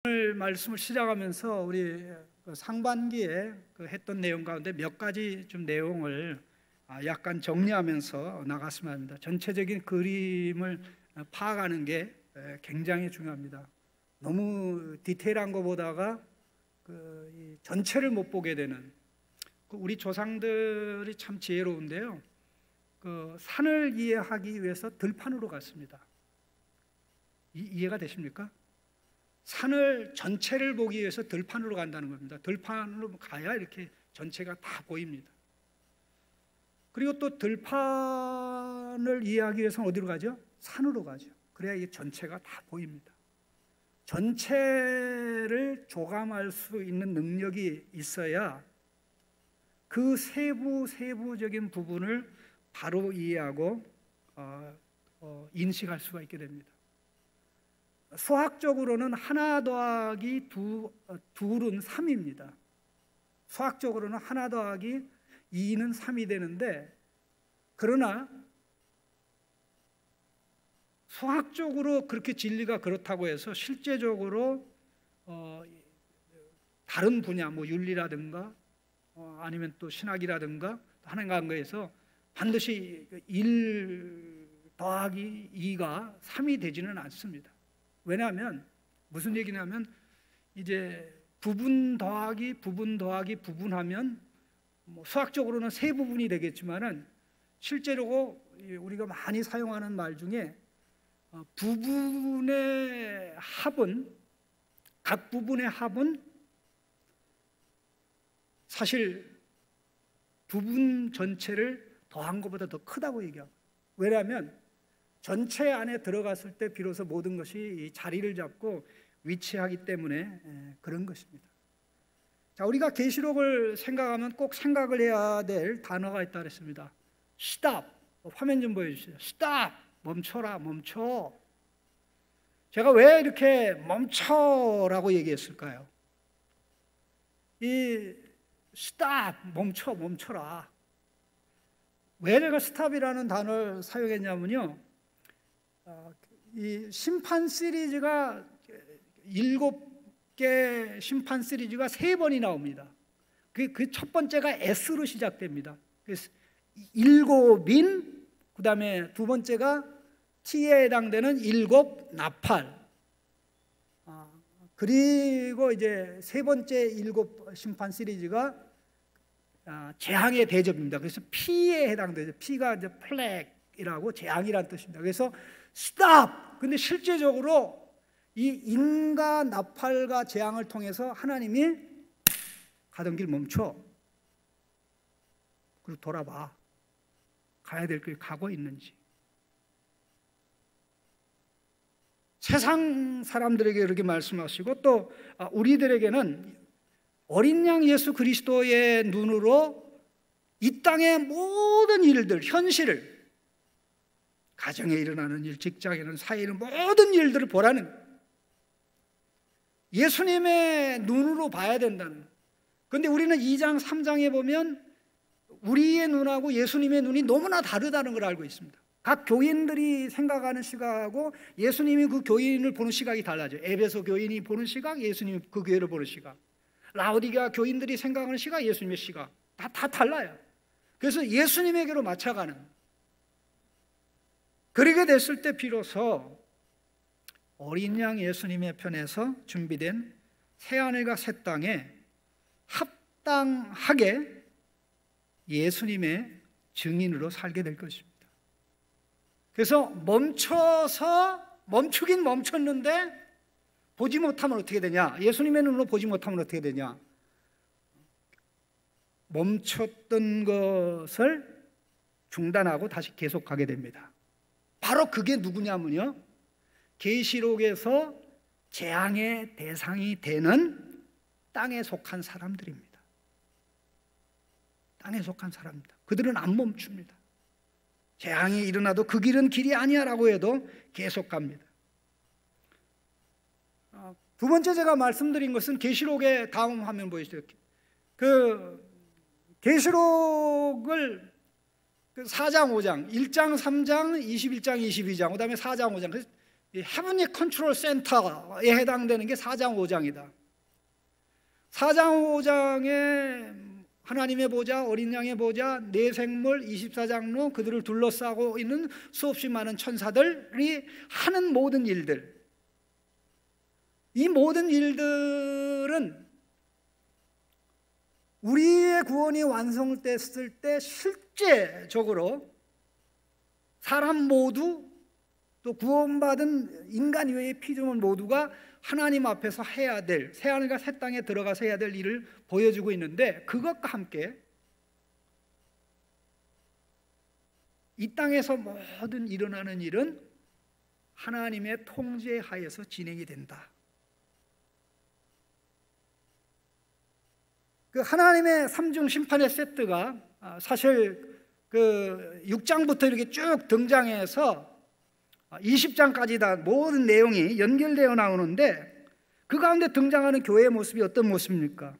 오늘 말씀을 시작하면서 우리 상반기에 했던 내용 가운데 몇 가지 좀 내용을 약간 정리하면서 나갔으면 합니다. 전체적인 그림을 파악하는 게 굉장히 중요합니다. 너무 디테일한 것보다가 전체를 못 보게 되는, 우리 조상들이 참 지혜로운데요. 산을 이해하기 위해서 들판으로 갔습니다. 이해가 되십니까? 산을 전체를 보기 위해서 들판으로 간다는 겁니다. 들판으로 가야 이렇게 전체가 다 보입니다. 그리고 또 들판을 이해하기 위해서는 어디로 가죠? 산으로 가죠. 그래야 이게 전체가 다 보입니다. 전체를 조감할 수 있는 능력이 있어야 그 세부적인 부분을 바로 이해하고 인식할 수가 있게 됩니다. 수학적으로는 하나 더하기 둘은 3입니다. 수학적으로는 하나 더하기 2는 3이 되는데, 그러나 수학적으로 그렇게 진리가 그렇다고 해서 실제적으로 다른 분야, 윤리라든가 아니면 또 신학이라든가 하는 관계에서 반드시 1 더하기 2가 3이 되지는 않습니다. 왜냐하면 무슨 얘기냐면, 이제 부분 더하기 부분하면 수학적으로는 세 부분이 되겠지만은 실제로 우리가 많이 사용하는 말 중에 부분의 합은, 각 부분의 합은 사실 부분 전체를 더한 것보다 더 크다고 얘기합니다. 왜냐하면 전체 안에 들어갔을 때 비로소 모든 것이 자리를 잡고 위치하기 때문에 그런 것입니다. 자, 우리가 계시록을 생각하면 꼭 생각을 해야 될 단어가 있다 그랬습니다. Stop. 화면 좀 보여주세요. Stop. 멈춰라, 멈춰. 제가 왜 이렇게 멈춰라고 얘기했을까요? 이 Stop, 멈춰라. 왜 제가 Stop이라는 단어를 사용했냐면요, 이 심판 시리즈가 7개 심판 시리즈가 3번이 나옵니다. 그 첫 번째가 S로 시작됩니다. 그래서 7인, 그 다음에 두 번째가 T에 해당되는 7 나팔, 그리고 이제 세 번째 7 심판 시리즈가 재앙의 대접입니다. 그래서 P에 해당되죠. P가 이제 플렉이라고 재앙이라는 뜻입니다. 그래서 스탑! 근데 실제적으로 이 인과 나팔과 재앙을 통해서 하나님이 가던 길 멈춰. 그리고 돌아봐. 가야 될 길 가고 있는지. 세상 사람들에게 이렇게 말씀하시고, 또 우리들에게는 어린 양 예수 그리스도의 눈으로 이 땅의 모든 일들, 현실을, 가정에 일어나는 일, 직장에 일어나는 사회에 일어나는 모든 일들을 보라는, 예수님의 눈으로 봐야 된다는. 그런데 우리는 2장 3장에 보면 우리의 눈하고 예수님의 눈이 너무나 다르다는 걸 알고 있습니다. 각 교인들이 생각하는 시각하고 예수님이 그 교인을 보는 시각이 달라져. 에베소 교인이 보는 시각, 예수님이 그 교회를 보는 시각, 라오디게아 교인들이 생각하는 시각, 예수님의 시각, 다 달라요. 그래서 예수님에게로 맞춰가는, 그렇게 됐을 때 비로소 어린 양 예수님의 편에서 준비된 새하늘과 새 땅에 합당하게 예수님의 증인으로 살게 될 것입니다. 그래서 멈추긴 멈췄는데 보지 못하면 어떻게 되냐? 예수님의 눈으로 보지 못하면 어떻게 되냐? 멈췄던 것을 중단하고 다시 계속하게 됩니다. 바로 그게 누구냐면요, 계시록에서 재앙의 대상이 되는 땅에 속한 사람들입니다. 땅에 속한 사람입니다. 그들은 안 멈춥니다. 재앙이 일어나도 그 길은 길이 아니야라고 해도 계속 갑니다. 두 번째 제가 말씀드린 것은 계시록의 다음 화면 보이시죠? 계시록을 4장, 5장, 1장, 3장, 21장, 22장, 그 다음에 4장, 5장, 이 헤븐리 컨트롤 센터에 해당되는 게 4장 5장이다. 4장 5장에 하나님의 보좌, 어린 양의 보좌, 네 생물, 24장로 그들을 둘러싸고 있는 수없이 많은 천사들이 하는 모든 일들, 이 모든 일들은 우리의 구원이 완성됐을 때 실제적으로 사람 모두 또 구원받은 인간 외의 피조물 모두가 하나님 앞에서 해야 될, 새하늘과 새 땅에 들어가서 해야 될 일을 보여주고 있는데, 그것과 함께 이 땅에서 모든 일어나는 일은 하나님의 통제 하에서 진행이 된다. 그 하나님의 삼중 심판의 세트가 사실 그 6장부터 이렇게 쭉 등장해서 20장까지 다 모든 내용이 연결되어 나오는데, 그 가운데 등장하는 교회의 모습이 어떤 모습입니까?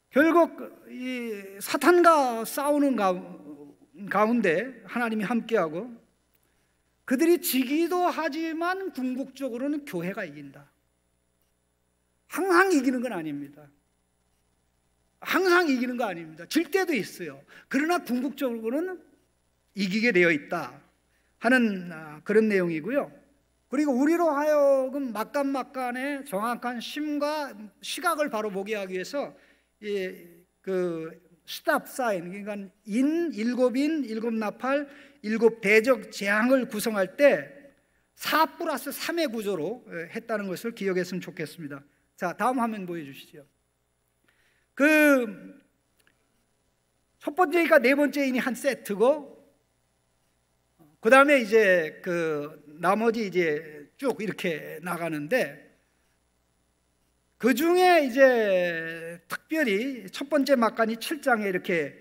결국 이 사탄과 싸우는 가운데 하나님이 함께하고, 그들이 지기도 하지만 궁극적으로는 교회가 이긴다. 항상 이기는 건 아닙니다. 항상 이기는 거 아닙니다. 질 때도 있어요. 그러나 궁극적으로는 이기게 되어 있다 하는 그런 내용이고요. 그리고 우리로 하여금 막간막간의 정확한 심과 시각을 바로 보게 하기 위해서 그 스탑 사인, 그러니까 일곱 나팔, 일곱 대적 재앙을 구성할 때 4+3의 구조로 했다는 것을 기억했으면 좋겠습니다. 자, 다음 화면 보여주시죠. 그 첫 번째가 네 번째 인이 한 세트고, 그 다음에 이제 그 나머지 이제 쭉 이렇게 나가는데, 그 중에 이제 특별히 첫 번째 막간이 7장에 이렇게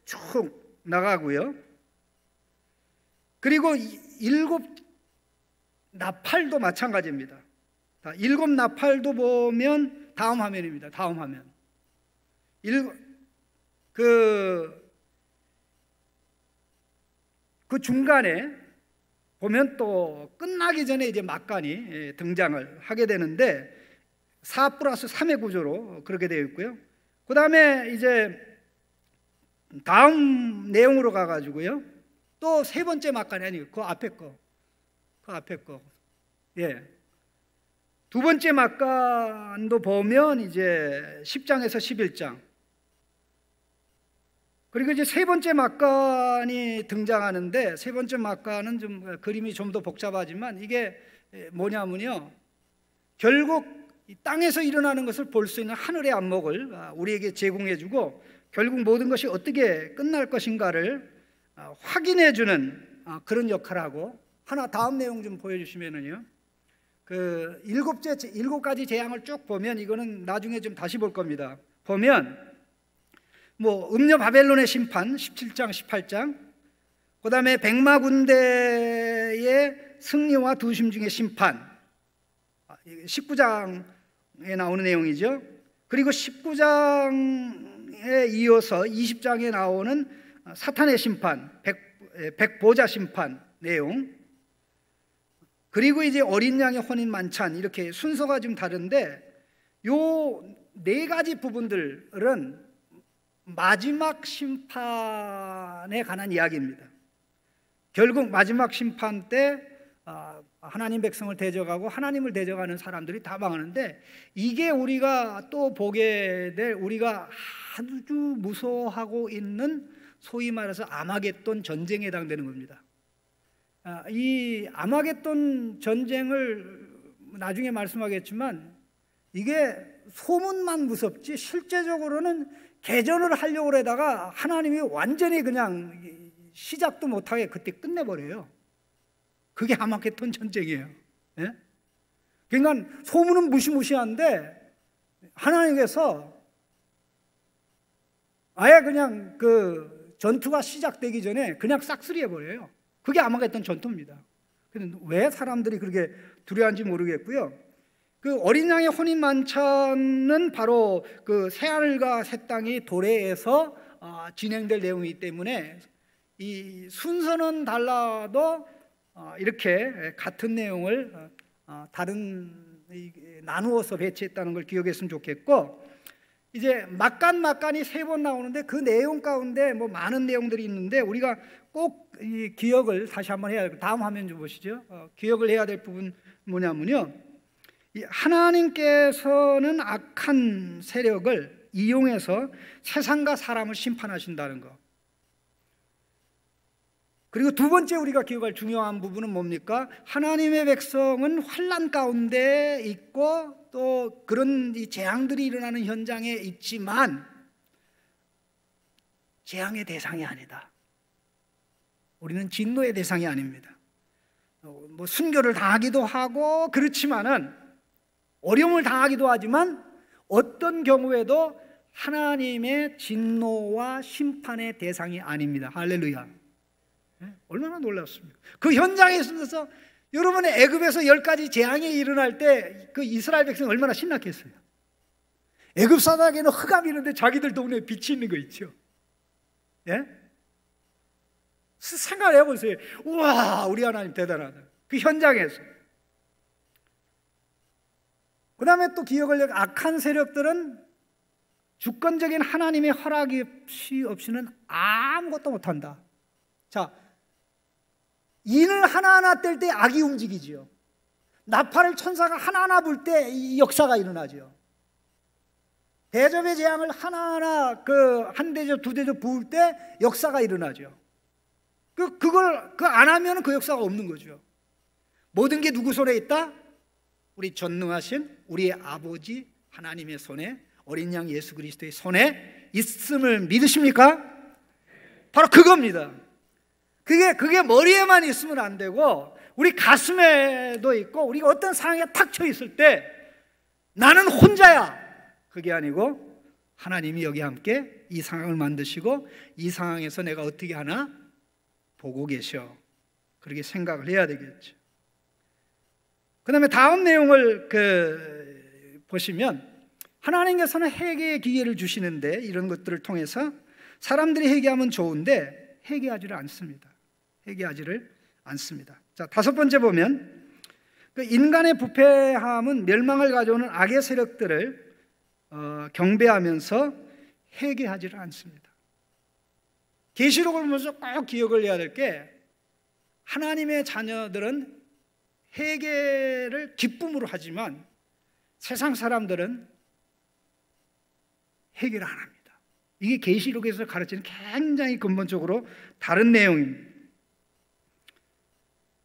쭉 나가고요. 그리고 일곱 나팔도 마찬가지입니다. 일곱 나팔도 보면 다음 화면입니다. 다음 화면. 그 중간에 보면 또 끝나기 전에 이제 막간이 등장을 하게 되는데 4+3의 구조로 그렇게 되어 있고요. 그 다음에 이제 다음 내용으로 가가지고요. 또 세 번째 막간이 아니고 그 앞에 거. 예. 두 번째 막간도 보면 이제 10장에서 11장. 그리고 이제 세 번째 막간이 등장하는데, 세 번째 막간은 좀 그림이 좀 더 복잡하지만 이게 뭐냐면요, 결국 이 땅에서 일어나는 것을 볼 수 있는 하늘의 안목을 우리에게 제공해주고, 결국 모든 것이 어떻게 끝날 것인가를 확인해주는 그런 역할을 하고, 하나 다음 내용 좀 보여주시면은요, 그 일곱 가지 재앙을 쭉 보면, 이거는 나중에 좀 다시 볼 겁니다. 보면 뭐 음녀 바벨론의 심판 17장 18장, 그 다음에 백마 군대의 승리와 두심 중의 심판 19장에 나오는 내용이죠. 그리고 19장에 이어서 20장에 나오는 사탄의 심판, 백보자 심판 내용, 그리고 이제 어린 양의 혼인 만찬, 이렇게 순서가 좀 다른데, 요 네 가지 부분들은 마지막 심판에 관한 이야기입니다. 결국 마지막 심판 때 하나님 백성을 대적하고 하나님을 대적하는 사람들이 다 망하는데, 이게 우리가 또 보게 될, 우리가 아주 무서워하고 있는 소위 말해서 아마겟돈 전쟁에 해당되는 겁니다. 이 아마겟돈 전쟁을 나중에 말씀하겠지만, 이게 소문만 무섭지 실제적으로는 개전을 하려고 하다가 하나님이 완전히 그냥 시작도 못하게 그때 끝내버려요. 그게 아마겟돈 전쟁이에요. 예? 그러니까 소문은 무시무시한데 하나님께서 아예 그냥 그 전투가 시작되기 전에 그냥 싹쓸이 해버려요. 그게 아마겟돈 전투입니다. 근데 왜 사람들이 그렇게 두려워하는지 모르겠고요. 그 어린 양의 혼인 만찬은 바로 그 새하늘과 새 땅이 도래해서 진행될 내용이기 때문에 이 순서는 달라도 이렇게 같은 내용을 나누어서 배치했다는 걸 기억했으면 좋겠고, 이제 막간이 3번 나오는데 그 내용 가운데 뭐 많은 내용들이 있는데 우리가 꼭 이 기억을 다시 한번 해야 될, 다음 화면 좀 보시죠. 기억을 해야 될 부분 뭐냐면요, 하나님께서는 악한 세력을 이용해서 세상과 사람을 심판하신다는 거. 그리고 두 번째 우리가 기억할 중요한 부분은 뭡니까? 하나님의 백성은 환난 가운데 있고 또 그런 이 재앙들이 일어나는 현장에 있지만 재앙의 대상이 아니다. 우리는 진노의 대상이 아닙니다. 뭐 순교를 당하기도 하고 그렇지만은, 어려움을 당하기도 하지만 어떤 경우에도 하나님의 진노와 심판의 대상이 아닙니다. 할렐루야. 얼마나 놀랍습니까? 그 현장에 있어서 여러분의 애굽에서 10가지 재앙이 일어날 때 그 이스라엘 백성이 얼마나 신났겠어요. 애굽 사막에는 흑암이 있는데 자기들 동네에 빛이 있는 거 있죠. 예? 생각해 보세요. 우와, 우리 하나님 대단하다. 그 현장에서. 그 다음에 또 기억을, 악한 세력들은 주권적인 하나님의 허락이 없이는 아무것도 못한다. 자, 인을 하나하나 뗄 때 악이 움직이지요. 나팔을 천사가 하나하나 불 때 이 역사가 일어나죠. 대접의 재앙을 하나하나 한 대접 두 대접 부을 때 역사가 일어나죠. 그걸 안 하면 그 역사가 없는 거죠. 모든 게 누구 손에 있다? 우리 전능하신 우리의 아버지 하나님의 손에, 어린 양 예수 그리스도의 손에 있음을 믿으십니까? 바로 그겁니다. 그게 머리에만 있으면 안 되고 우리 가슴에도 있고, 우리가 어떤 상황에 탁 쳐 있을 때 나는 혼자야, 그게 아니고 하나님이 여기 함께 이 상황을 만드시고 이 상황에서 내가 어떻게 하나 보고 계셔. 그렇게 생각을 해야 되겠죠. 그 다음에 다음 내용을 보시면, 하나님께서는 회개의 기회를 주시는데 이런 것들을 통해서 사람들이 회개하면 좋은데 회개하지를 않습니다. 회개하지를 않습니다. 자, 5번째 보면, 인간의 부패함은 멸망을 가져오는 악의 세력들을 경배하면서 회개하지를 않습니다. 계시록을 보면서 꼭 기억을 해야 될 게, 하나님의 자녀들은 회개를 기쁨으로 하지만 세상 사람들은 회개를 안 합니다. 이게 계시록에서 가르치는 굉장히 근본적으로 다른 내용입니다.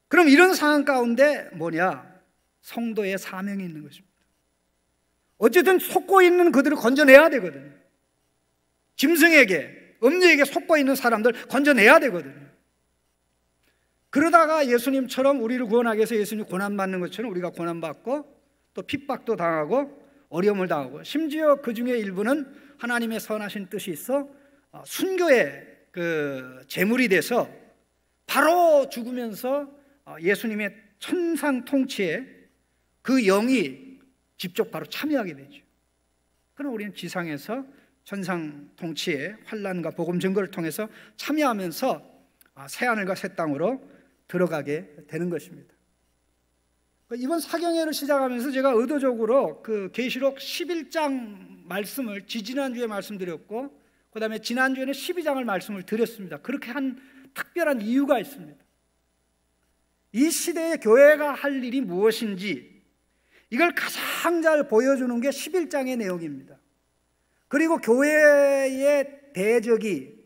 그럼 이런 상황 가운데 뭐냐? 성도의 사명이 있는 것입니다. 어쨌든 속고 있는 그들을 건져내야 되거든요. 짐승에게, 음녀에게 속고 있는 사람들 건져내야 되거든요. 그러다가 예수님처럼 우리를 구원하기 위해서 예수님이 고난받는 것처럼 우리가 고난받고 또 핍박도 당하고 어려움을 당하고, 심지어 그 중에 일부는 하나님의 선하신 뜻이 있어 순교의 제물이 돼서 바로 죽으면서 예수님의 천상 통치에 그 영이 직접 바로 참여하게 되죠. 그럼 우리는 지상에서 천상 통치의 환난과 복음 증거를 통해서 참여하면서 새하늘과 새 땅으로 들어가게 되는 것입니다. 이번 사경회를 시작하면서 제가 의도적으로 계시록 11장 말씀을 지지난주에 말씀드렸고, 그 다음에 지난주에는 12장을 말씀을 드렸습니다. 그렇게 한 특별한 이유가 있습니다. 이 시대의 교회가 할 일이 무엇인지 이걸 가장 잘 보여주는 게 11장의 내용입니다. 그리고 교회의 대적이,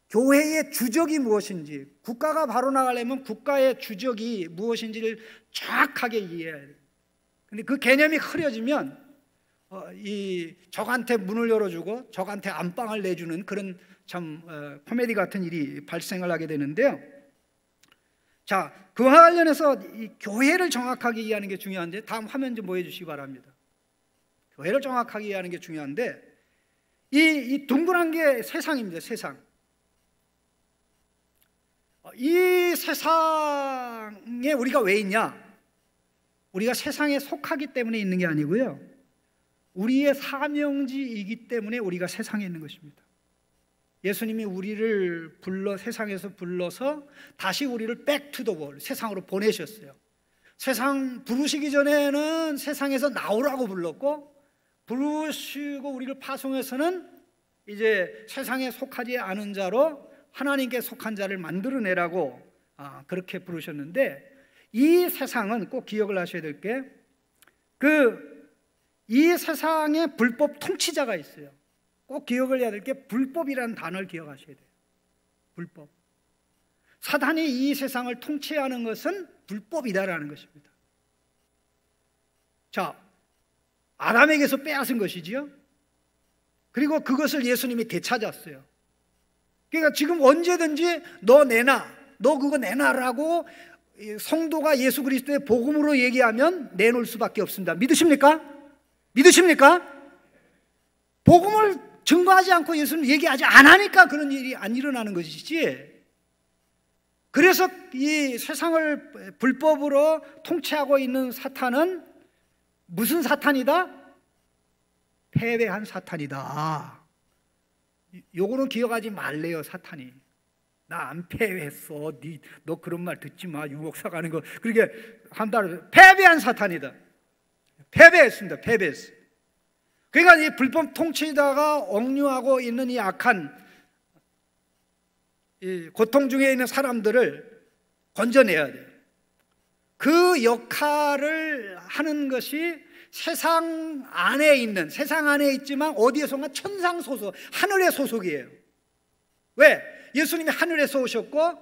교회의 주적이 무엇인지, 국가가 바로 나가려면 국가의 주적이 무엇인지를 정확하게 이해해야 돼요. 근데 그 개념이 흐려지면 적한테 문을 열어주고 적한테 안방을 내주는 그런 참 코미디 같은 일이 발생을 하게 되는데요. 자, 그와 관련해서 이 교회를 정확하게 이해하는 게 중요한데, 다음 화면 좀 보여주시기 바랍니다. 교회를 정확하게 이해하는 게 중요한데, 이 둥그란 게 세상입니다. 세상. 이 세상에 우리가 왜 있냐? 우리가 세상에 속하기 때문에 있는 게 아니고요, 우리의 사명지이기 때문에 우리가 세상에 있는 것입니다. 예수님이 우리를 세상에서 불러서 다시 우리를 back to the world, 세상으로 보내셨어요. 세상 부르시기 전에는 세상에서 나오라고 불렀고, 부르시고 우리를 파송해서는 이제 세상에 속하지 않은 자로 하나님께 속한 자를 만들어내라고 그렇게 부르셨는데, 이 세상은 꼭 기억을 하셔야 될 게, 이 세상에 불법 통치자가 있어요. 꼭 기억을 해야 될 게 불법이라는 단어를 기억하셔야 돼요. 불법. 사단이 이 세상을 통치하는 것은 불법이다라는 것입니다. 자, 아담에게서 빼앗은 것이지요. 그리고 그것을 예수님이 되찾았어요. 그러니까 지금 언제든지 너 내놔, 너 그거 내놔라고 성도가 예수 그리스도의 복음으로 얘기하면 내놓을 수밖에 없습니다. 믿으십니까? 믿으십니까? 복음을 증거하지 않고 예수님 얘기하지 않으니까 그런 일이 안 일어나는 것이지. 그래서 이 세상을 불법으로 통치하고 있는 사탄은 무슨 사탄이다? 패배한 사탄이다. 요거는 기억하지 말래요. 사탄이 나 안 패배했어, 너 그런 말 듣지 마, 유목사 가는 거 그렇게 한다고. 패배한 사탄이다. 패배했습니다. 패배했어. 그러니까 이 불법 통치자가 억류하고 있는 이 악한 이 고통 중에 있는 사람들을 건져내야 돼요. 그 역할을 하는 것이 세상 안에 있지만 어디에선가 천상 소속, 하늘의 소속이에요. 왜? 예수님이 하늘에서 오셨고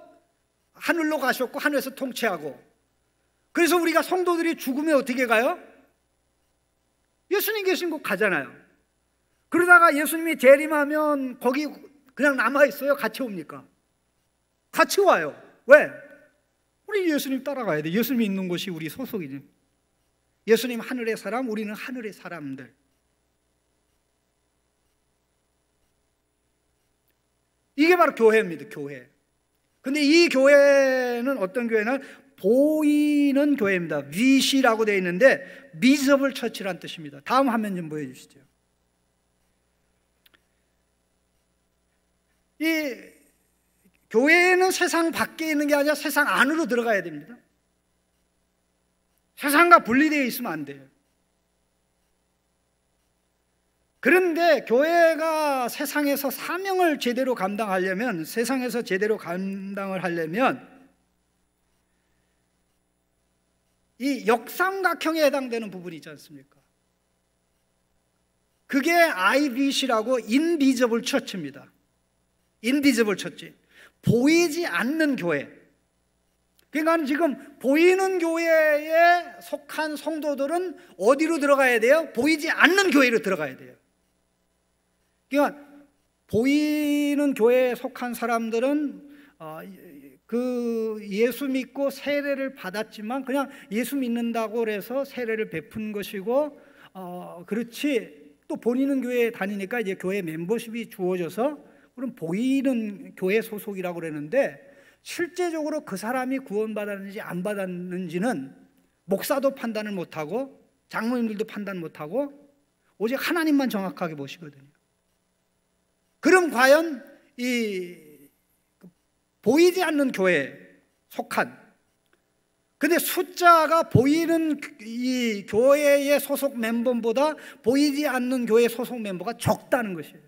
하늘로 가셨고 하늘에서 통치하고, 그래서 우리가 성도들이 죽으면 어떻게 가요? 예수님 계신 곳 가잖아요. 그러다가 예수님이 재림하면 거기 그냥 남아있어요? 같이 옵니까? 같이 와요. 왜? 우리 예수님 따라가야 돼. 예수님이 있는 곳이 우리 소속이지. 예수님 하늘의 사람, 우리는 하늘의 사람들. 이게 바로 교회입니다. 교회. 근데 이 교회는 어떤 교회는 보이는 교회입니다. VC라고 되어 있는데 미저블 처치란 뜻입니다. 다음 화면 좀 보여주시죠. 이 교회는 세상 밖에 있는 게 아니라 세상 안으로 들어가야 됩니다. 세상과 분리되어 있으면 안 돼요. 그런데 교회가 세상에서 사명을 제대로 감당하려면, 세상에서 제대로 감당을 하려면 이 역삼각형에 해당되는 부분이 있지 않습니까? 그게 IBC라고 인비저블 처치입니다. 인비저블 처치, 보이지 않는 교회. 그러니까 지금 보이는 교회에 속한 성도들은 어디로 들어가야 돼요? 보이지 않는 교회로 들어가야 돼요. 그러니까 보이는 교회에 속한 사람들은 그 예수 믿고 세례를 받았지만 그냥 예수 믿는다고 해서 세례를 베푼 것이고, 그렇지 또 보이는 교회에 다니니까 이제 교회 멤버십이 주어져서 그럼 보이는 교회 소속이라고 그러는데, 실제적으로 그 사람이 구원받았는지 안 받았는지는 목사도 판단을 못하고 장로님들도 판단 못하고 오직 하나님만 정확하게 보시거든요. 그럼 과연 이 보이지 않는 교회에 속한, 근데 숫자가 보이는 이 교회의 소속 멤버보다 보이지 않는 교회 소속 멤버가 적다는 것이에요.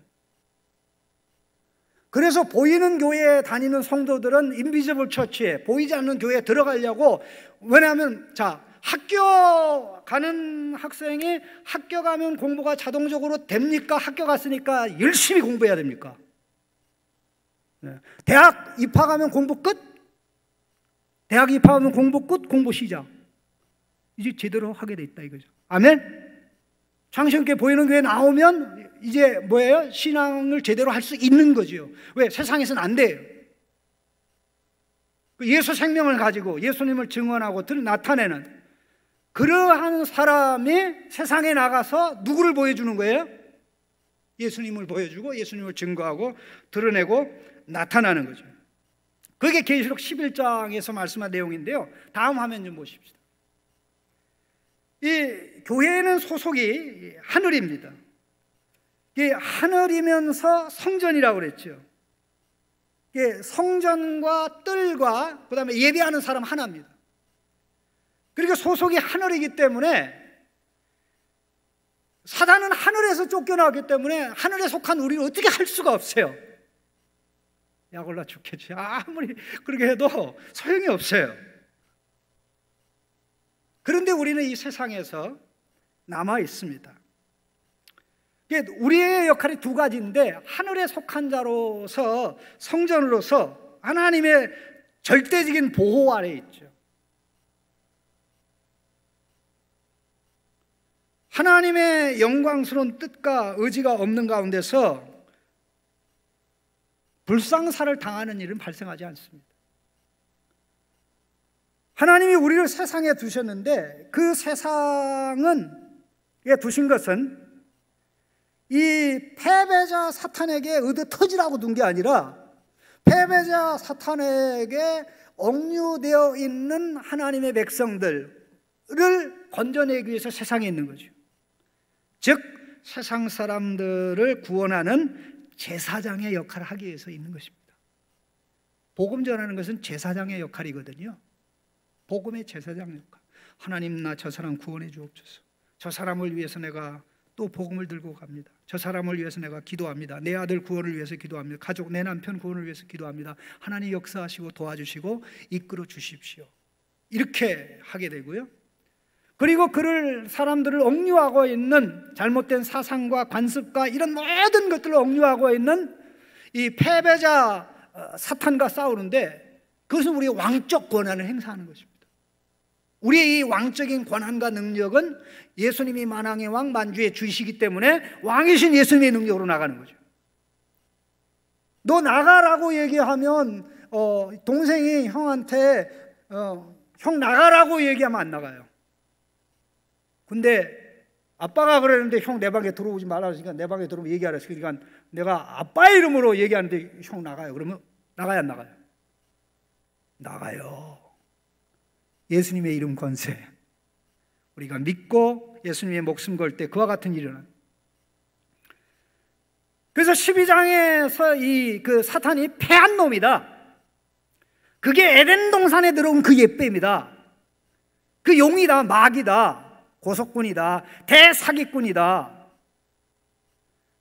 그래서 보이는 교회에 다니는 성도들은 인비저블 처치에, 보이지 않는 교회에 들어가려고, 왜냐하면 자, 학교 가는 학생이 학교 가면 공부가 자동적으로 됩니까? 학교 갔으니까 열심히 공부해야 됩니까? 대학 입학하면 공부 끝? 대학 입학하면 공부 끝? 공부 시작. 이제 제대로 하게 돼 있다 이거죠. 아멘? 창신교회 보이는 교회 나오면 이제 뭐예요? 신앙을 제대로 할 수 있는 거죠. 왜? 세상에서는 안 돼요. 예수 생명을 가지고 예수님을 증언하고 나타내는 그러한 사람이 세상에 나가서 누구를 보여주는 거예요? 예수님을 보여주고 예수님을 증거하고 드러내고 나타나는 거죠. 그게 계시록 11장에서 말씀한 내용인데요. 다음 화면 좀 보십시다. 이 교회는 소속이 하늘입니다. 이게 하늘이면서 성전이라고 그랬죠. 이게 성전과 뜰과 그다음에 예배하는 사람 하나입니다. 그리고 소속이 하늘이기 때문에 사단은 하늘에서 쫓겨나기 때문에 하늘에 속한 우리를 어떻게 할 수가 없어요. 약 올라 죽겠지. 아무리 그렇게 해도 소용이 없어요. 그런데 우리는 이 세상에서 남아 있습니다. 우리의 역할이 두 가지인데, 하늘에 속한 자로서, 성전으로서 하나님의 절대적인 보호 아래에 있죠. 하나님의 영광스러운 뜻과 의지가 없는 가운데서 불상사를 당하는 일은 발생하지 않습니다. 하나님이 우리를 세상에 두셨는데, 그 세상에 두신 것은 이 패배자 사탄에게 얻어 터지라고 둔 게 아니라, 패배자 사탄에게 억류되어 있는 하나님의 백성들을 건져내기 위해서 세상에 있는 거죠. 즉 세상 사람들을 구원하는 제사장의 역할을 하기 위해서 있는 것입니다. 복음 전하는 것은 제사장의 역할이거든요. 복음의 제사장 역할. 하나님, 나 저 사람 구원해 주옵소서. 저 사람을 위해서 내가 또 복음을 들고 갑니다. 저 사람을 위해서 내가 기도합니다. 내 아들 구원을 위해서 기도합니다. 가족, 내 남편 구원을 위해서 기도합니다. 하나님 역사하시고 도와주시고 이끌어 주십시오. 이렇게 하게 되고요. 그리고 그를, 사람들을 억류하고 있는 잘못된 사상과 관습과 이런 모든 것들을 억류하고 있는 이 패배자 사탄과 싸우는데, 그것은 우리의 왕적 권한을 행사하는 것입니다. 우리의 이 왕적인 권한과 능력은 예수님이 만왕의 왕, 만주의 주이시기 때문에 왕이신 예수님의 능력으로 나가는 거죠. 너 나가라고 얘기하면 동생이 형한테 형 나가라고 얘기하면 안 나가요. 근데 아빠가 그러는데 형 내 방에 들어오지 말라 그러니까 내 방에 들어오면 얘기하라. 그러니까 내가 아빠의 이름으로 얘기하는데 형 나가요. 그러면 나가요, 안 나가요? 나가요. 예수님의 이름 권세, 우리가 믿고 예수님의 목숨 걸 때 그와 같은 일이 일어나요. 그래서 12장에서 그 사탄이 패한 놈이다. 그게 에덴 동산에 들어온 그 옛뱀이다. 그 용이다, 마귀다, 고속군이다, 대사기꾼이다.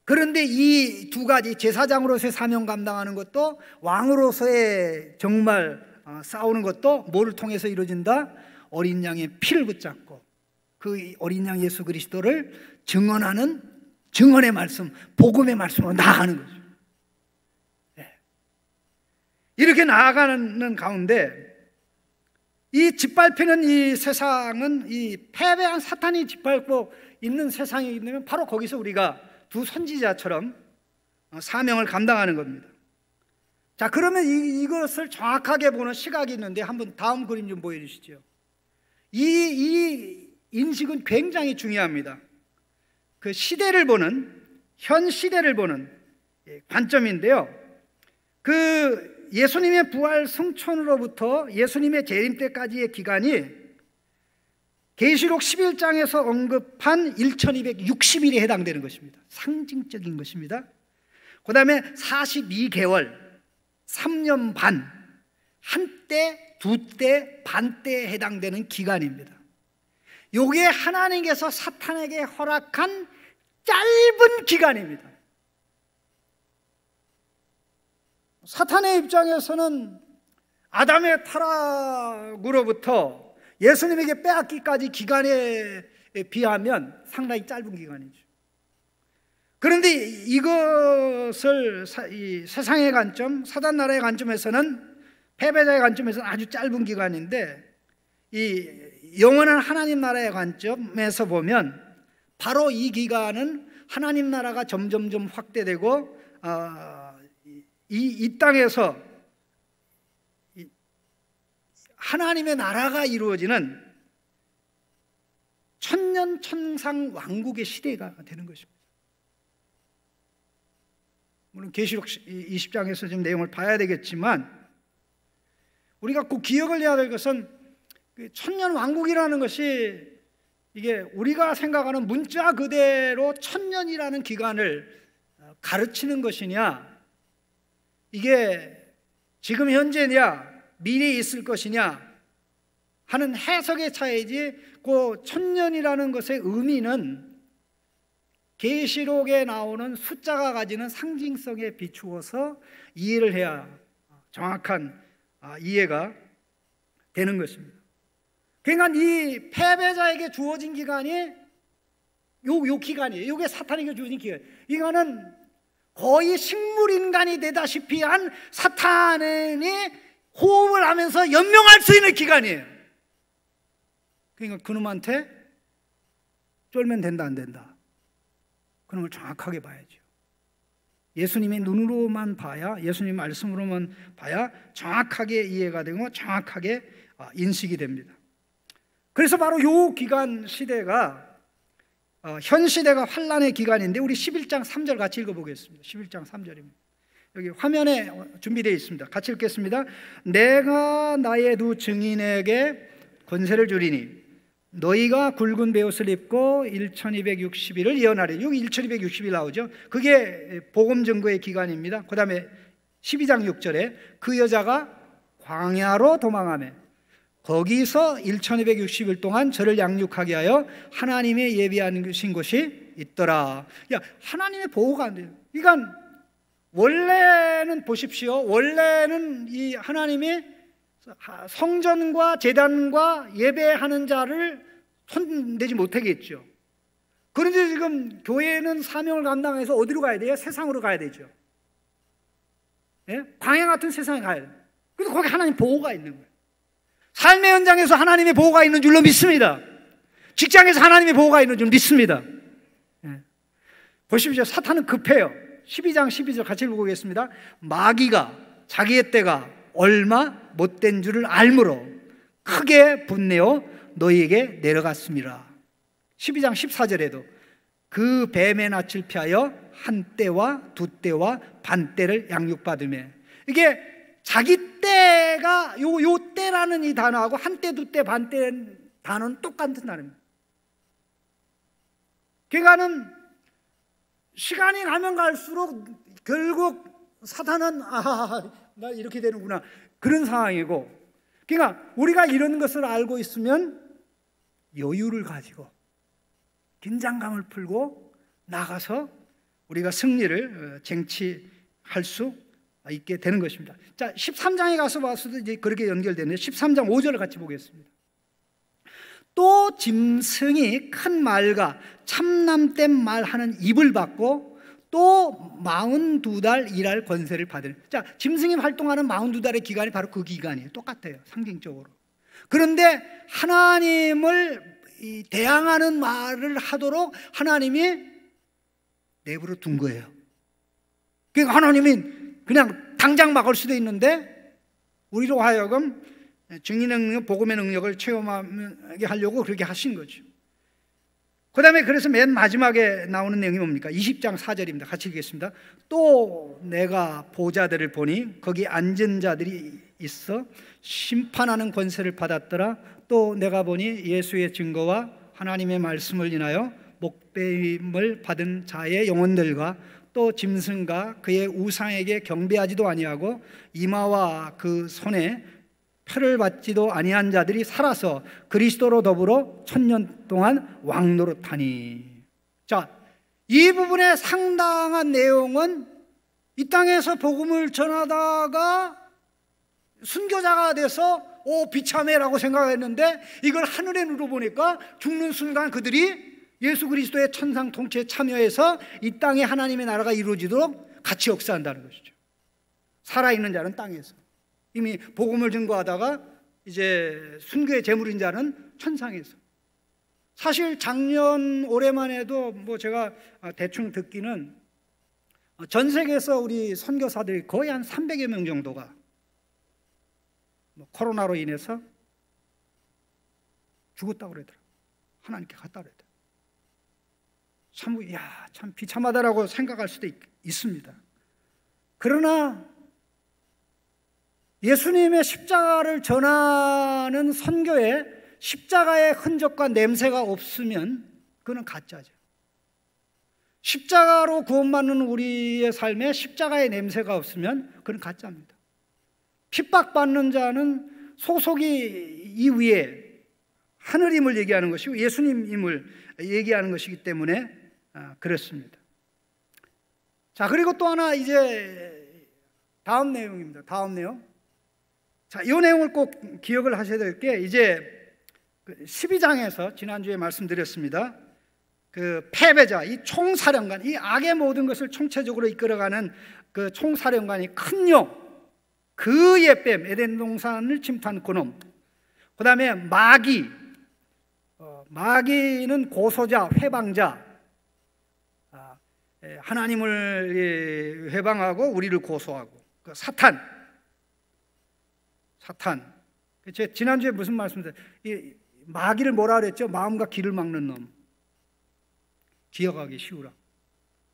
그런데 이 두 가지, 제사장으로서의 사명 감당하는 것도, 왕으로서의 정말 싸우는 것도 뭐를 통해서 이루어진다? 어린 양의 피를 붙잡고 그 어린 양 예수 그리스도를 증언하는 증언의 말씀, 복음의 말씀으로 나아가는 거죠. 이렇게 나아가는 가운데 이 짓밟히는 이 세상은, 이 패배한 사탄이 짓밟고 있는 세상이기 때문에 바로 거기서 우리가 두 선지자처럼 사명을 감당하는 겁니다. 자, 그러면 이것을 정확하게 보는 시각이 있는데 한번 다음 그림 좀 보여주시죠. 이 인식은 굉장히 중요합니다. 그 시대를 보는, 현 시대를 보는 관점인데요. 그 예수님의 부활 승천으로부터 예수님의 재림 때까지의 기간이 계시록 11장에서 언급한 1260일에 해당되는 것입니다. 상징적인 것입니다. 그 다음에 42개월 3년 반, 한때, 두때, 반때에 해당되는 기간입니다. 이게 하나님께서 사탄에게 허락한 짧은 기간입니다. 사탄의 입장에서는 아담의 타락으로부터 예수님에게 빼앗기까지 기간에 비하면 상당히 짧은 기간이죠. 그런데 이것을 이 세상의 관점, 사단 나라의 관점에서는, 패배자의 관점에서는 아주 짧은 기간인데, 이 영원한 하나님 나라의 관점에서 보면 바로 이 기간은 하나님 나라가 점점점 확대되고 이 땅에서 하나님의 나라가 이루어지는 천년 천상 왕국의 시대가 되는 것입니다. 물론 계시록 20장에서 좀 내용을 봐야 되겠지만, 우리가 꼭 기억을 해야 될 것은 천년 왕국이라는 것이 이게 우리가 생각하는 문자 그대로 천년이라는 기간을 가르치는 것이냐, 이게 지금 현재냐 미래에 있을 것이냐 하는 해석의 차이지, 그 천년이라는 것의 의미는 계시록에 나오는 숫자가 가지는 상징성에 비추어서 이해를 해야 정확한 이해가 되는 것입니다. 그러니까 이 패배자에게 주어진 기간이 요 기간이에요. 이게 사탄에게 주어진 기간. 이거는 거의 식물인간이 되다시피 한 사탄이 호흡을 하면서 연명할 수 있는 기간이에요. 그러니까 그놈한테 쫄면 된다 안 된다, 그놈을 정확하게 봐야죠. 예수님의 눈으로만 봐야, 예수님 말씀으로만 봐야 정확하게 이해가 되고 정확하게 인식이 됩니다. 그래서 바로 이 기간 시대가 현 시대가 환란의 기간인데, 우리 11장 3절 같이 읽어보겠습니다. 11장 3절입니다. 여기 화면에 준비되어 있습니다. 같이 읽겠습니다. 내가 나의 두 증인에게 권세를 주리니 너희가 굵은 베옷을 입고 1260일을 예언하리. 여기 1260일 나오죠. 그게 복음 증거의 기간입니다. 그 다음에 12장 6절에 그 여자가 광야로 도망하며 거기서 1260일 동안 저를 양육하게 하여 하나님의 예비하신 곳이 있더라. 야, 하나님의 보호가 안 돼요. 그러니까 원래는 보십시오, 원래는 이 하나님이 성전과 제단과 예배하는 자를 손대지 못하겠죠. 그런데 지금 교회는 사명을 감당해서 어디로 가야 돼요? 세상으로 가야 되죠. 예? 광야 같은 세상에 가야 돼요. 그래서 거기 하나님 보호가 있는 거예요. 삶의 현장에서 하나님의 보호가 있는 줄로 믿습니다. 직장에서 하나님의 보호가 있는 줄 믿습니다. 예. 보십시오, 사탄은 급해요. 12장 12절 같이 읽어보겠습니다. 마귀가 자기의 때가 얼마 못된 줄을 알므로 크게 분내어 너희에게 내려갔습니다. 12장 14절에도 그 뱀의 낯을 피하여 한 때와 두 때와 반 때를 양육받으며, 이게 자기 때가 요 때라는 이 단어하고 한 때, 두 때, 반 때 단어는 똑같은 단어입니다. 그러니까는 시간이 가면 갈수록 결국 사탄은 나 이렇게 되는구나, 그런 상황이고, 그러니까 우리가 이런 것을 알고 있으면 여유를 가지고 긴장감을 풀고 나가서 우리가 승리를 쟁취할 수 있게 되는 것입니다. 자, 13장에 가서 봐서도 이제 그렇게 연결되는데 13장 5절을 같이 보겠습니다. 또 짐승이 큰 말과 참남된 말하는 입을 받고 또 42달 일할 권세를 받으니, 자, 짐승이 활동하는 42달의 기간이 바로 그 기간이에요. 똑같아요, 상징적으로. 그런데 하나님을 대항하는 말을 하도록 하나님이 내버려 둔 거예요. 그러니까 하나님이 그냥 당장 막을 수도 있는데 우리로 하여금 증인의 능력, 복음의 능력을 체험하게 하려고 그렇게 하신 거죠. 그 다음에 그래서 맨 마지막에 나오는 내용이 뭡니까? 20장 4절입니다. 같이 읽겠습니다. 또 내가 보좌들을 보니 거기 앉은 자들이 있어 심판하는 권세를 받았더라. 또 내가 보니 예수의 증거와 하나님의 말씀을 인하여 목배임을 받은 자의 영혼들과 또 짐승과 그의 우상에게 경배하지도 아니하고 이마와 그 손에 표를 받지도 아니한 자들이 살아서 그리스도로 더불어 1000년 동안 왕노릇하니. 자, 이 부분의 상당한 내용은 이 땅에서 복음을 전하다가 순교자가 돼서 비참해라고 생각했는데, 이걸 하늘에 누려보니까 죽는 순간 그들이 예수 그리스도의 천상 통치에 참여해서 이 땅에 하나님의 나라가 이루어지도록 같이 역사한다는 것이죠. 살아있는 자는 땅에서, 이미 복음을 증거하다가 이제 순교의 제물인 자는 천상에서. 사실 작년 올해만 해도 뭐 제가 대충 듣기는 전 세계에서 우리 선교사들이 거의 한 300여 명 정도가 코로나로 인해서 죽었다고 그러더라고요. 하나님께 갔다고 그러더라고요. 참 비참하다라고 생각할 수도 있습니다. 그러나 예수님의 십자가를 전하는 선교에 십자가의 흔적과 냄새가 없으면 그건 가짜죠. 십자가로 구원받는 우리의 삶에 십자가의 냄새가 없으면 그건 가짜입니다. 핍박받는 자는 소속이 이 위에 하늘임을 얘기하는 것이고 예수님임을 얘기하는 것이기 때문에 그렇습니다. 자, 그리고 또 하나 이제 다음 내용입니다. 다음 내용. 자, 이 내용을 꼭 기억을 하셔야 될 게 이제 12장에서 지난주에 말씀드렸습니다. 그 패배자, 이 총사령관, 이 악의 모든 것을 총체적으로 이끌어가는 그 총사령관이 큰 용, 그의 뱀, 에덴 동산을 침투한 그놈. 그 다음에 마귀, 마귀는 고소자, 회방자, 하나님을 회방하고 우리를 고소하고, 그 사탄. 제가 지난주에 무슨 말씀드렸어요? 이 마귀를 뭐라 그랬죠? 마음과 귀를 막는 놈. 기억하기 쉬우라.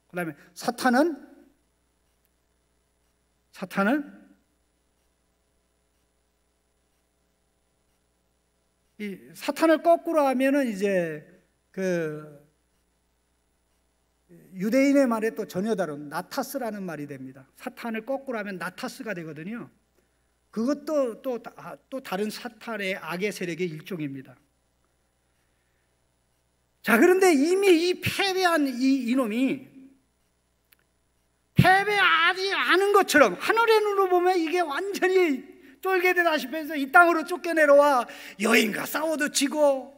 그 다음에 사탄은 이 사탄을 거꾸로 하면은 이제 그 유대인의 말에 또 전혀 다른 나타스라는 말이 됩니다. 사탄을 거꾸로 하면 나타스가 되거든요. 그것도 또 다른 사탄의 악의 세력의 일종입니다. 자, 그런데 이미 이 패배한 이놈이 패배하지 않은 것처럼 하늘의 눈으로 보면 이게 완전히 쫄개되다시피 해서 이 땅으로 쫓겨내려와 여인과 싸워도 지고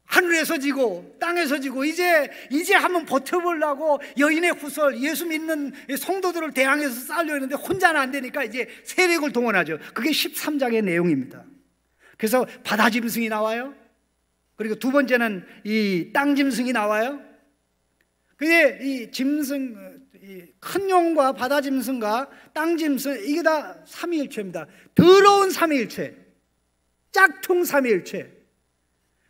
하늘에서 지고 땅에서 지고 이제 한번 버텨보려고 여인의 후설 예수 믿는 성도들을 대항해서 싸우려 했는데 혼자는 안 되니까 이제 세력을 동원하죠. 그게 13장의 내용입니다. 그래서 바다 짐승이 나와요. 그리고 두 번째는 이 땅 짐승이 나와요. 근데 이 짐승, 큰 용과 바다 짐승과 땅 짐승, 이게 다 삼위일체입니다. 더러운 삼위일체, 짝퉁 삼위일체.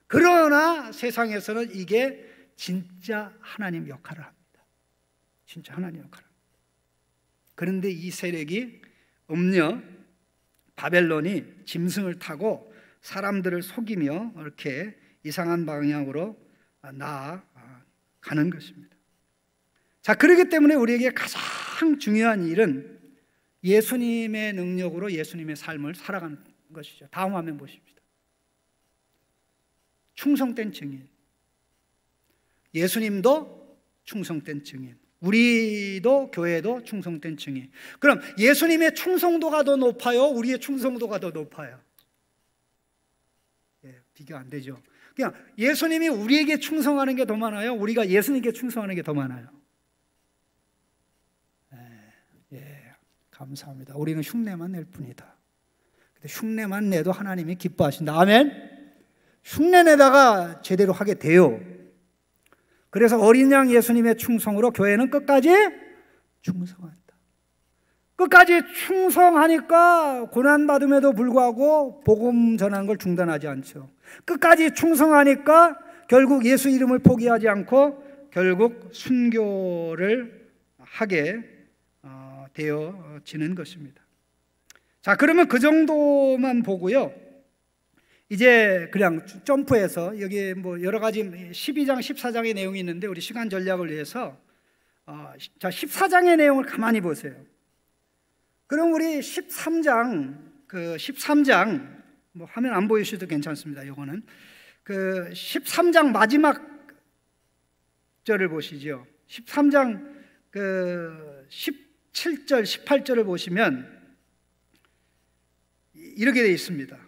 그러나 세상에서는 이게 진짜 하나님 역할을 합니다. 진짜 하나님 역할을 합니다. 그런데 이 세력이 음녀 바벨론이 짐승을 타고 사람들을 속이며 이렇게 이상한 방향으로 나아가는 것입니다. 자, 그렇기 때문에 우리에게 가장 중요한 일은 예수님의 능력으로 예수님의 삶을 살아가는 것이죠. 다음 화면 보십시다. 충성된 증인. 예수님도 충성된 증인. 우리도 교회도 충성된 증인. 그럼 예수님의 충성도가 더 높아요? 우리의 충성도가 더 높아요? 비교 안 되죠. 그냥 예수님이 우리에게 충성하는 게 더 많아요? 우리가 예수님께 충성하는 게 더 많아요? 감사합니다. 우리는 흉내만 낼 뿐이다. 근데 흉내만 내도 하나님이 기뻐하신다. 아멘. 흉내 내다가 제대로 하게 돼요. 그래서 어린 양 예수님의 충성으로 교회는 끝까지 충성한다. 끝까지 충성하니까 고난받음에도 불구하고 복음 전하는 걸 중단하지 않죠. 끝까지 충성하니까 결국 예수 이름을 포기하지 않고 결국 순교를 하게 되어지는 것입니다. 자, 그러면 그 정도만 보고요. 이제 그냥 점프해서 여기 뭐 여러 가지 12장, 14장의 내용이 있는데 우리 시간 전략을 위해서 자, 14장의 내용을 가만히 보세요. 그럼 우리 13장 뭐 화면 안 보이셔도 괜찮습니다. 이거는 그 13장 마지막 절을 보시죠. 13장 그 17절, 18절을 보시면 이렇게 되어 있습니다.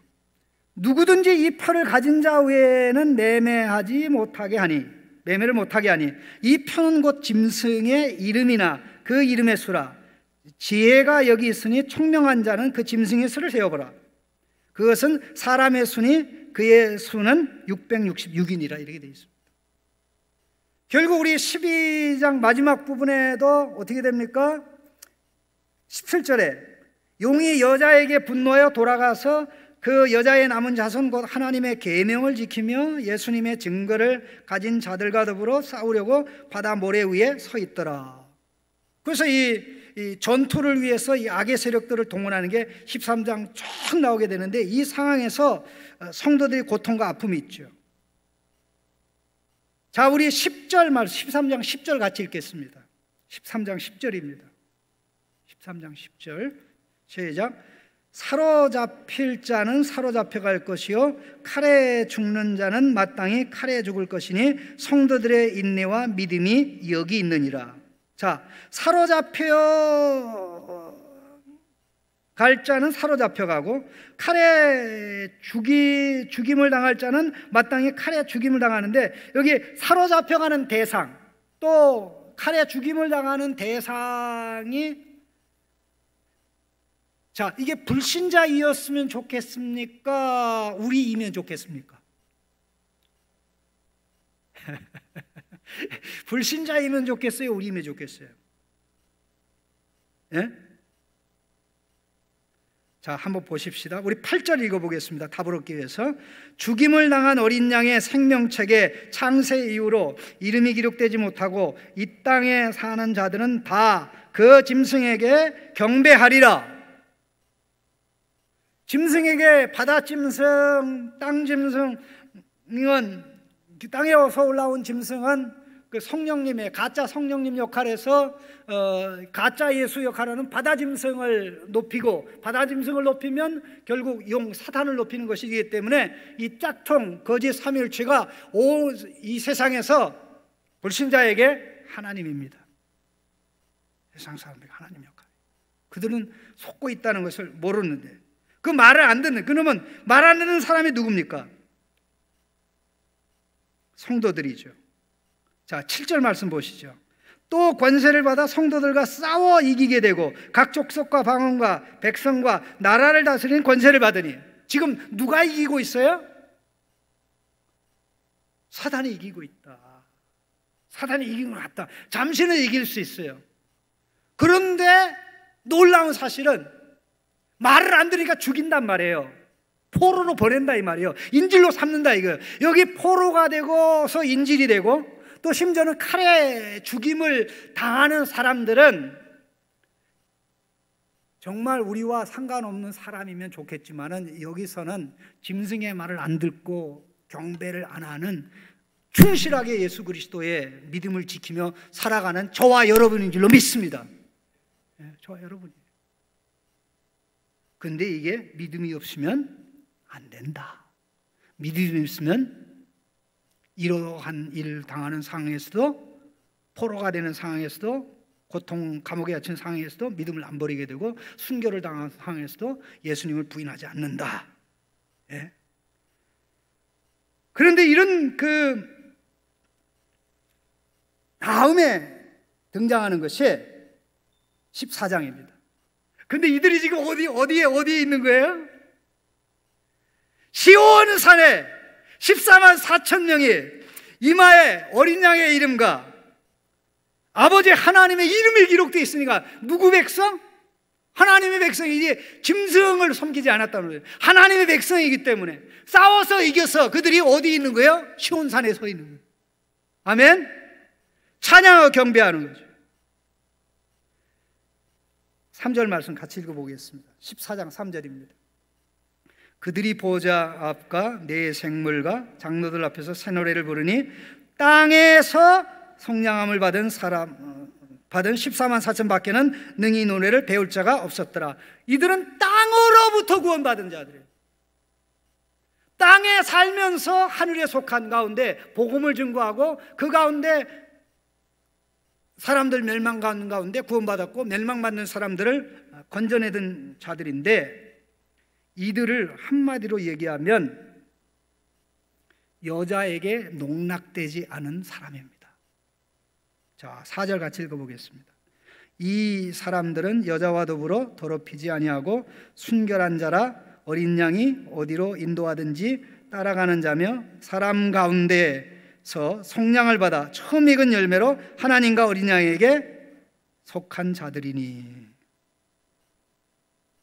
누구든지 이 표를 가진 자 외에는 매매를 못하게 하니 이 표는 곧 짐승의 이름이나 그 이름의 수라. 지혜가 여기 있으니 총명한 자는 그 짐승의 수를 세어보라. 그것은 사람의 수니 그의 수는 666이니라. 이렇게 되어 있습니다. 결국 우리 12장 마지막 부분에도 어떻게 됩니까? 17절에 용이 여자에게 분노하여 돌아가서 그 여자의 남은 자손 곧 하나님의 계명을 지키며 예수님의 증거를 가진 자들과 더불어 싸우려고 바다 모래 위에 서 있더라. 그래서 이 전투를 위해서 이 악의 세력들을 동원하는 게 13장 쭉 나오게 되는데 이 상황에서 성도들의 고통과 아픔이 있죠. 자, 우리 10절 말 13장 10절 같이 읽겠습니다. 13장 10절입니다. 13장 10절 시작. 사로잡힐 자는 사로잡혀갈 것이요 칼에 죽는 자는 마땅히 칼에 죽을 것이니 성도들의 인내와 믿음이 여기 있느니라. 자, 사로잡혀 갈 자는 사로잡혀가고 칼에 죽임을 당할 자는 마땅히 칼에 죽임을 당하는데, 여기 사로잡혀가는 대상, 또 칼에 죽임을 당하는 대상이, 자, 이게 불신자이었으면 좋겠습니까? 우리이면 좋겠습니까? 불신자이면 좋겠어요? 우리이면 좋겠어요? 예? 자, 한번 보십시다. 우리 8절 읽어보겠습니다. 답을 얻기 위해서. 죽임을 당한 어린 양의 생명책에 창세 이후로 이름이 기록되지 못하고 이 땅에 사는 자들은 다 그 짐승에게 경배하리라. 짐승에게, 바다 짐승, 땅 짐승은, 땅에서 올라온 짐승은 그 성령님의, 가짜 성령님 역할에서 가짜 예수 역할하는 바다 짐승을 높이고, 바다 짐승을 높이면 결국 사탄을 높이는 것이기 때문에 이 짝퉁 거짓 삼위일체가 이 세상에서 불신자에게 하나님입니다. 세상 사람들이 하나님 역할. 그들은 속고 있다는 것을 모르는데, 그 말을 안 듣는, 그러면 말 안 듣는 사람이 누굽니까? 성도들이죠. 자, 7절 말씀 보시죠. 또 권세를 받아 성도들과 싸워 이기게 되고 각 족속과 방언과 백성과 나라를 다스리는 권세를 받으니. 지금 누가 이기고 있어요? 사단이 이기고 있다. 사단이 이긴 것 같다. 잠시는 이길 수 있어요. 그런데 놀라운 사실은 말을 안 들으니까 죽인단 말이에요. 포로로 보낸다 이 말이에요. 인질로 삼는다 이거예요. 여기 포로가 되고서 인질이 되고, 또 심지어는 칼에 죽임을 당하는 사람들은 정말 우리와 상관없는 사람이면 좋겠지만은, 여기서는 짐승의 말을 안 듣고 경배를 안 하는 충실하게 예수 그리스도의 믿음을 지키며 살아가는 저와 여러분인 줄로 믿습니다. 저와 여러분이. 근데 이게 믿음이 없으면 안 된다. 믿음이 있으면 이러한 일을 당하는 상황에서도, 포로가 되는 상황에서도, 고통 감옥에 갇힌 상황에서도 믿음을 안 버리게 되고, 순교를 당한 상황에서도 예수님을 부인하지 않는다. 예? 그런데 이런 그 다음에 등장하는 것이 14장입니다. 근데 이들이 지금 어디에 있는 거예요? 시온 산에 14만 4천 명이 이마에 어린 양의 이름과 아버지 하나님의 이름이 기록되어 있으니까, 누구 백성? 하나님의 백성이지 짐승을 섬기지 않았다는 거예요. 하나님의 백성이기 때문에 싸워서 이겨서 그들이 어디 있는 거예요? 시온 산에 서 있는 거예요. 아멘? 찬양하고 경배하는 거죠. 3절 말씀 같이 읽어보겠습니다. 14장 3절입니다. 그들이 보좌 앞과 내 생물과 장로들 앞에서 새 노래를 부르니 땅에서 성량함을 받은 14만 4천 밖에는 능히 노래를 배울 자가 없었더라. 이들은 땅으로부터 구원받은 자들이에요. 땅에 살면서 하늘에 속한 가운데 복음을 증거하고, 그 가운데 사람들 멸망하는 가운데 구원받았고 멸망받는 사람들을 건져내던 자들인데, 이들을 한마디로 얘기하면 여자에게 농락되지 않은 사람입니다. 자, 4절 같이 읽어보겠습니다. 이 사람들은 여자와 더불어 더럽히지 아니하고 순결한 자라, 어린 양이 어디로 인도하든지 따라가는 자며 사람 가운데서 속량을 받아 처음 익은 열매로 하나님과 어린 양에게 속한 자들이니.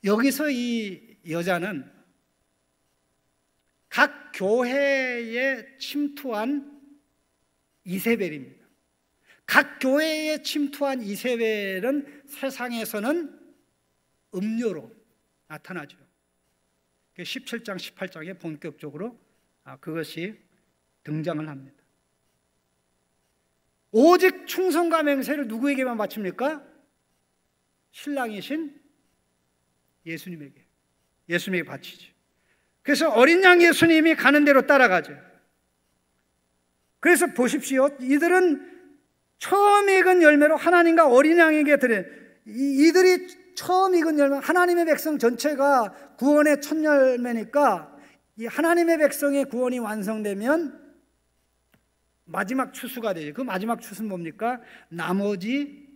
여기서 이 여자는 각 교회에 침투한 이세벨입니다. 각 교회에 침투한 이세벨은 세상에서는 음료로 나타나죠. 17장, 18장에 본격적으로 그것이 등장을 합니다. 오직 충성과 맹세를 누구에게만 바칩니까? 신랑이신 예수님에게. 예수님에게 바치죠. 그래서 어린 양 예수님이 가는 대로 따라가죠. 그래서 보십시오. 이들은 처음 익은 열매로 하나님과 어린 양에게 드린, 이들이 처음 익은 열매, 하나님의 백성 전체가 구원의 첫 열매니까 이 하나님의 백성의 구원이 완성되면 마지막 추수가 되죠. 그 마지막 추수는 뭡니까? 나머지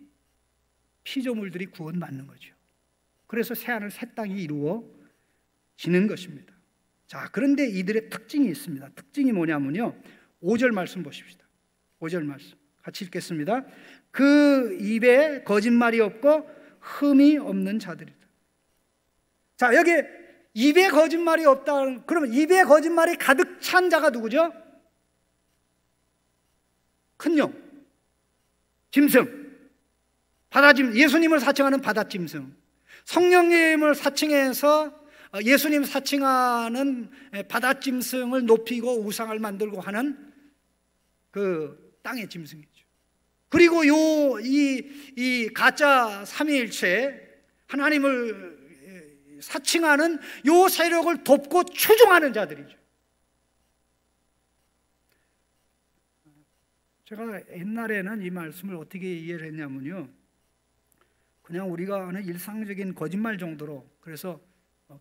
피조물들이 구원받는 거죠. 그래서 새하늘 새 땅이 이루어지는 것입니다. 자, 그런데 이들의 특징이 있습니다. 특징이 뭐냐면요, 5절 말씀 보십시다. 5절 말씀 같이 읽겠습니다. 그 입에 거짓말이 없고 흠이 없는 자들이다. 자, 여기 입에 거짓말이 없다. 그러면 입에 거짓말이 가득 찬 자가 누구죠? 큰 용, 짐승, 바다짐승, 예수님을 사칭하는 바다짐승, 성령님을 사칭해서 예수님 사칭하는 바다짐승을 높이고 우상을 만들고 하는 그 땅의 짐승이죠. 그리고 이 가짜 삼위일체 하나님을 사칭하는 요 세력을 돕고 추종하는 자들이죠. 제가 옛날에는 이 말씀을 어떻게 이해를 했냐면요, 그냥 우리가 하는 일상적인 거짓말 정도로, 그래서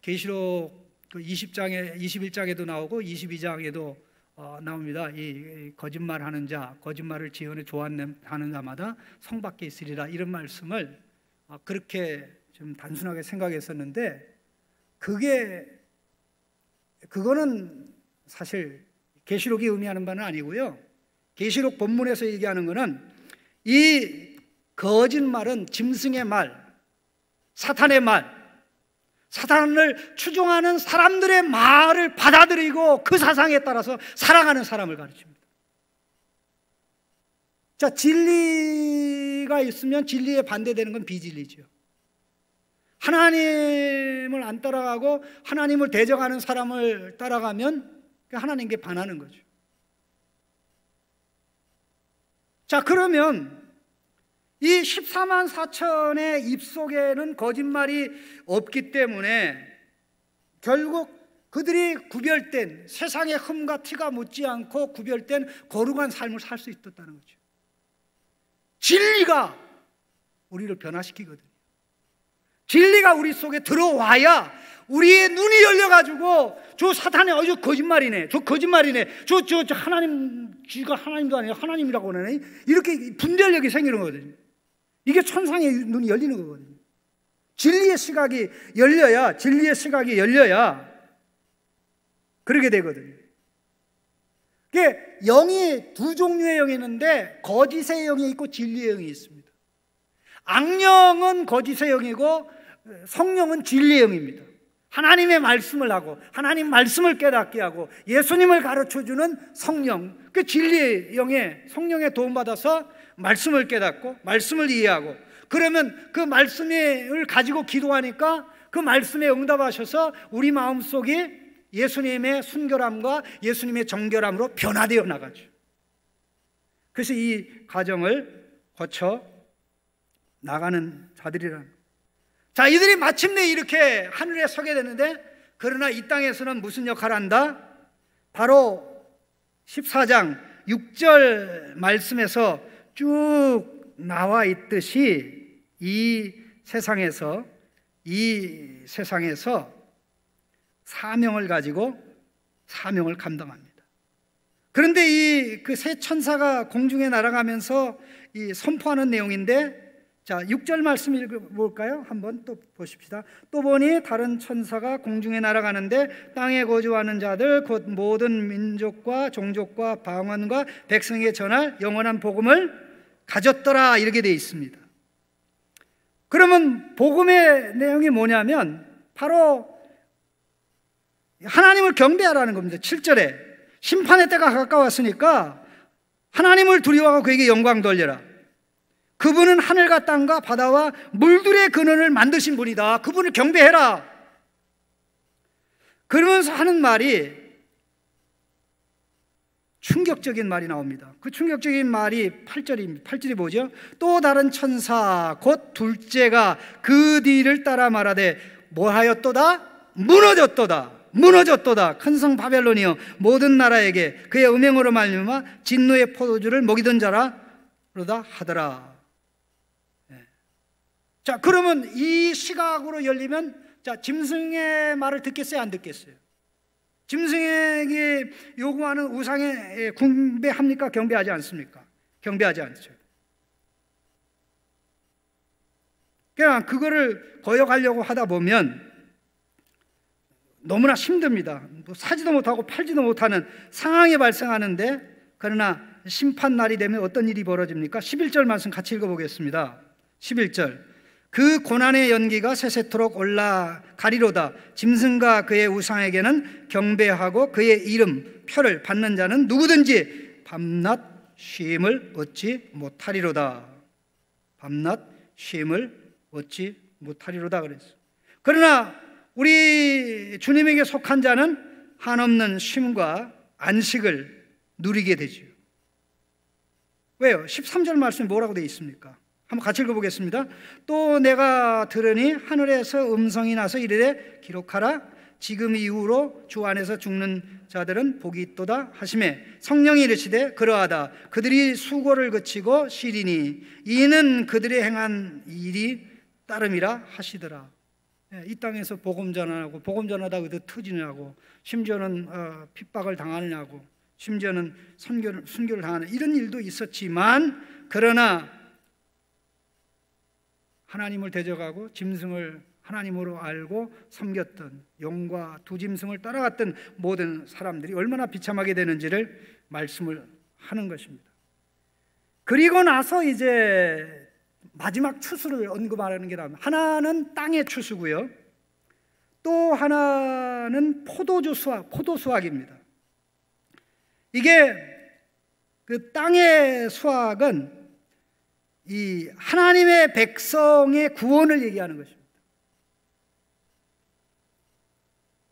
계시록 20장에 21장에도 나오고 22장에도 나옵니다. 이 거짓말하는 자, 거짓말을 지어내 좋아하는 자마다 성 밖에 있으리라, 이런 말씀을 그렇게 좀 단순하게 생각했었는데, 그거는 사실 계시록이 의미하는 바는 아니고요. 계시록 본문에서 얘기하는 것은 이 거짓말은 짐승의 말, 사탄의 말, 사탄을 추종하는 사람들의 말을 받아들이고 그 사상에 따라서 살아가는 사람을 가르칩니다. 자, 진리가 있으면 진리에 반대되는 건 비진리죠. 하나님을 안 따라가고 하나님을 대적하는 사람을 따라가면 하나님께 반하는 거죠. 자, 그러면 이 14만 4천의 입속에는 거짓말이 없기 때문에 결국 그들이 구별된, 세상의 흠과 티가 묻지 않고 구별된 거룩한 삶을 살 수 있었다는 거죠. 진리가 우리를 변화시키거든요. 진리가 우리 속에 들어와야 우리의 눈이 열려가지고 저 사탄의 저 거짓말이네, 저 거짓말이네, 저 하나님, 쥐가 하나님도 아니고 하나님이라고 하네, 이렇게 분별력이 생기는 거거든요. 이게 천상의 눈이 열리는 거거든요. 진리의 시각이 열려야, 진리의 시각이 열려야 그렇게 되거든요. 이게 영이 두 종류의 영이 있는데 거짓의 영이 있고 진리의 영이 있습니다. 악령은 거짓의 영이고 성령은 진리의 영입니다. 하나님의 말씀을 하고 하나님 말씀을 깨닫게 하고 예수님을 가르쳐주는 성령, 그 진리의 영의 성령의 도움받아서 말씀을 깨닫고 말씀을 이해하고, 그러면 그 말씀을 가지고 기도하니까 그 말씀에 응답하셔서 우리 마음속이 예수님의 순결함과 예수님의 정결함으로 변화되어 나가죠. 그래서 이 과정을 거쳐 나가는 자들이라는. 자, 이들이 마침내 이렇게 하늘에 서게 되는데, 그러나 이 땅에서는 무슨 역할을 한다? 바로 14장 6절 말씀에서 쭉 나와 있듯이 이 세상에서 사명을 가지고 사명을 감당합니다. 그런데 이 그 세 천사가 공중에 날아가면서 이 선포하는 내용인데, 자, 6절 말씀 읽어볼까요? 한번 또 보십시다. 또 보니 다른 천사가 공중에 날아가는데 땅에 거주하는 자들 곧 모든 민족과 종족과 방언과 백성에게 전할 영원한 복음을 가졌더라, 이렇게 되어 있습니다. 그러면 복음의 내용이 뭐냐면 바로 하나님을 경배하라는 겁니다. 7절에 심판의 때가 가까웠으니까 하나님을 두려워하고 그에게 영광 돌려라. 그분은 하늘과 땅과 바다와 물들의 근원을 만드신 분이다. 그분을 경배해라. 그러면서 하는 말이 충격적인 말이 나옵니다. 그 충격적인 말이 8절입니다. 8절이 뭐죠? 또 다른 천사 곧 둘째가 그 뒤를 따라 말하되 뭐하였도다? 무너졌도다. 무너졌도다. 큰 성 바벨론이여 모든 나라에게 그의 음행으로 말미암아 진노의 포도주를 먹이던 자라로다 하더라. 자, 그러면 이 시각으로 열리면, 자, 짐승의 말을 듣겠어요, 안 듣겠어요? 짐승에게 요구하는 우상에 경배합니까? 경배하지 않습니까? 경배하지 않죠. 그냥 그거를 거역하려고 하다 보면 너무나 힘듭니다. 뭐 사지도 못하고 팔지도 못하는 상황이 발생하는데, 그러나 심판날이 되면 어떤 일이 벌어집니까? 11절 말씀 같이 읽어보겠습니다. 11절 그 고난의 연기가 세세토록 올라가리로다. 짐승과 그의 우상에게는 경배하고 그의 이름 표를 받는 자는 누구든지 밤낮 쉼을 얻지 못하리로다. 밤낮 쉼을 얻지 못하리로다 그랬어요. 그러나 우리 주님에게 속한 자는 한없는 쉼과 안식을 누리게 되죠. 왜요? 13절 말씀에 뭐라고 되어 있습니까? 한번 같이 읽어보겠습니다. 또 내가 들으니 하늘에서 음성이 나서 이르되 기록하라. 지금 이후로 주 안에서 죽는 자들은 복이 있도다 하시매 성령이 이르시되 그러하다. 그들이 수고를 그치고 쉬리니 이는 그들이 행한 일이 따름이라 하시더라. 이 땅에서 복음 전하고 복음 전하다 그들 터지느냐고, 심지어는 핍박을 당하느냐고, 심지어는 순교를 당하는 이런 일도 있었지만, 그러나 하나님을 대적하고 짐승을 하나님으로 알고 섬겼던 용과 두 짐승을 따라갔던 모든 사람들이 얼마나 비참하게 되는지를 말씀을 하는 것입니다. 그리고 나서 이제 마지막 추수를 언급하는 게 나옵니다. 하나는 땅의 추수고요, 또 하나는 포도 수확입니다. 이게 그 땅의 수확은 이 하나님의 백성의 구원을 얘기하는 것입니다.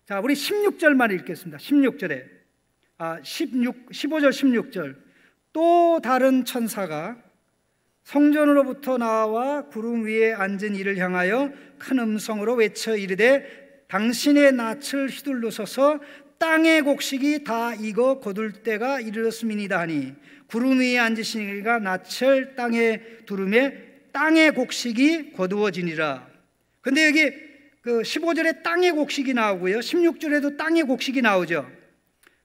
자, 우리 16절만 읽겠습니다. 16절에 15절 16절 또 다른 천사가 성전으로부터 나와 구름 위에 앉은 이를 향하여 큰 음성으로 외쳐 이르되 당신의 낯을 휘둘러서서 땅의 곡식이 다 익어 거둘 때가 이르렀음이니이다 하니 구름 위에 앉으신 이가 낯을 땅에 두르매 땅의 곡식이 거두어지니라. 근데 여기 그 15절에 땅의 곡식이 나오고요, 16절에도 땅의 곡식이 나오죠.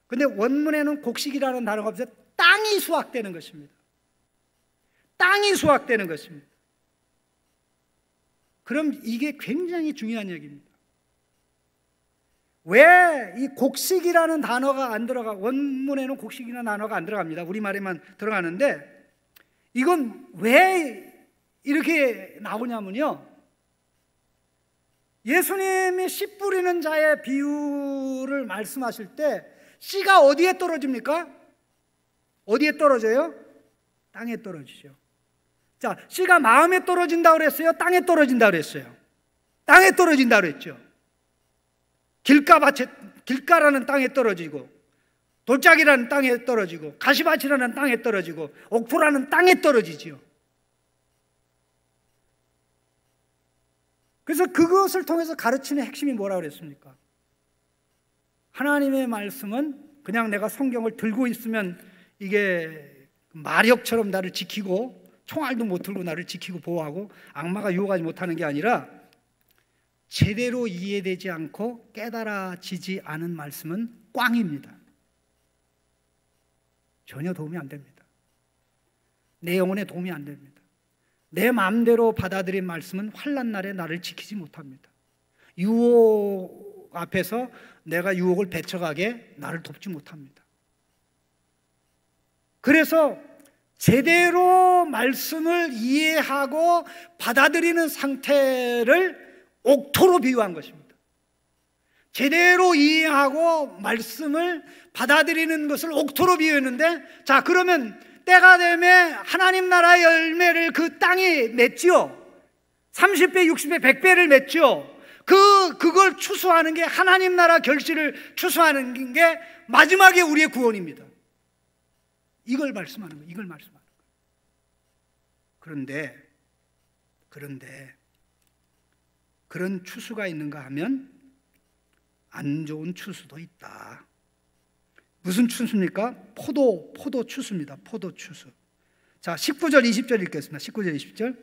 근데 원문에는 곡식이라는 단어가 없어요. 땅이 수확되는 것입니다. 땅이 수확되는 것입니다. 그럼 이게 굉장히 중요한 얘기입니다. 왜 이 곡식이라는 단어가 안 들어가, 원문에는 곡식이라는 단어가 안 들어갑니다. 우리말에만 들어가는데 이건 왜 이렇게 나오냐면요, 예수님이 씨 뿌리는 자의 비유를 말씀하실 때 씨가 어디에 떨어집니까? 어디에 떨어져요? 땅에 떨어지죠. 자, 씨가 마음에 떨어진다고 그랬어요? 땅에 떨어진다고 그랬어요? 땅에 떨어진다고 그랬죠. 길가라는 땅에 떨어지고, 돌짝이라는 땅에 떨어지고, 가시밭이라는 땅에 떨어지고, 옥토라는 땅에 떨어지지요. 그래서 그것을 통해서 가르치는 핵심이 뭐라고 그랬습니까? 하나님의 말씀은 그냥 내가 성경을 들고 있으면 이게 마력처럼 나를 지키고, 총알도 못 들고 나를 지키고 보호하고 악마가 유혹하지 못하는 게 아니라, 제대로 이해되지 않고 깨달아지지 않은 말씀은 꽝입니다. 전혀 도움이 안 됩니다. 내 영혼에 도움이 안 됩니다. 내 마음대로 받아들인 말씀은 환난 날에 나를 지키지 못합니다. 유혹 앞에서 내가 유혹을 배척하게 나를 돕지 못합니다. 그래서 제대로 말씀을 이해하고 받아들이는 상태를 옥토로 비유한 것입니다. 제대로 이해하고 말씀을 받아들이는 것을 옥토로 비유했는데, 자, 그러면 때가 되면 하나님 나라의 열매를 그 땅이 맺지요. 30배, 60배, 100배를 맺죠. 그걸 추수하는 게, 하나님 나라 결실을 추수하는 게 마지막에 우리의 구원입니다. 이걸 말씀하는 거예요. 이걸 말씀하는 거예요. 그런데 그런 추수가 있는가 하면 안 좋은 추수도 있다. 무슨 추수입니까? 포도 추수입니다. 포도 추수. 자, 19절 20절 읽겠습니다. 19절 20절.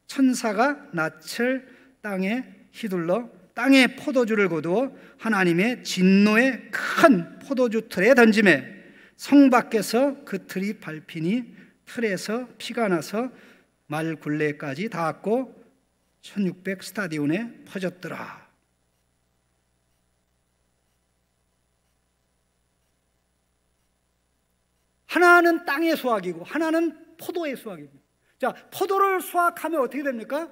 천사가 낯을 땅에 휘둘러 땅에 포도주를 거두어 하나님의 진노의 큰 포도주 틀에 던지매 성 밖에서 그 틀이 밟히니 틀에서 피가 나서 말 굴레까지 닿았고 1600 스타디온에 퍼졌더라. 하나는 땅의 수확이고 하나는 포도의 수확입니다. 자, 포도를 수확하면 어떻게 됩니까?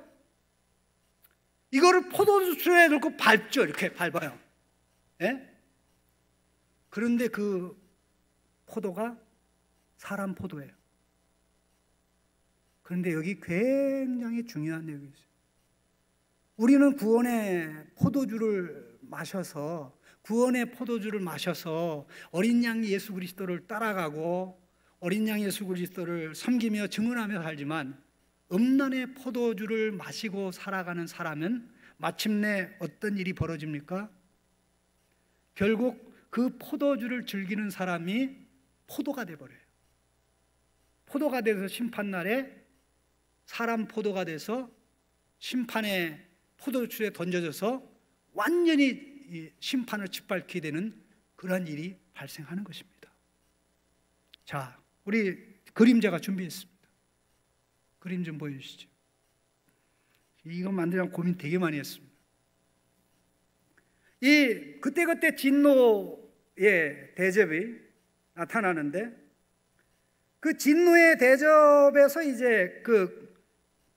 이거를 포도주에 넣고 밟죠. 이렇게 밟아요. 예? 그런데 그 포도가 사람 포도예요. 그런데 여기 굉장히 중요한 내용이 있어요. 우리는 구원의 포도주를 마셔서 어린 양 예수 그리스도를 따라가고 어린 양 예수 그리스도를 섬기며 증언하며 살지만 음란의 포도주를 마시고 살아가는 사람은 마침내 어떤 일이 벌어집니까? 결국 그 포도주를 즐기는 사람이 포도가 돼버려요. 포도가 돼서 심판날에 사람 포도가 돼서 심판의 포도주에 던져져서 완전히 심판을 짓밟게 되는 그런 일이 발생하는 것입니다. 자, 우리 그림자가 준비했습니다. 그림 좀 보여주시죠. 이거 만들려면 고민 되게 많이 했습니다. 이 그때그때 진노의 대접이 나타나는데 그 진노의 대접에서 이제 그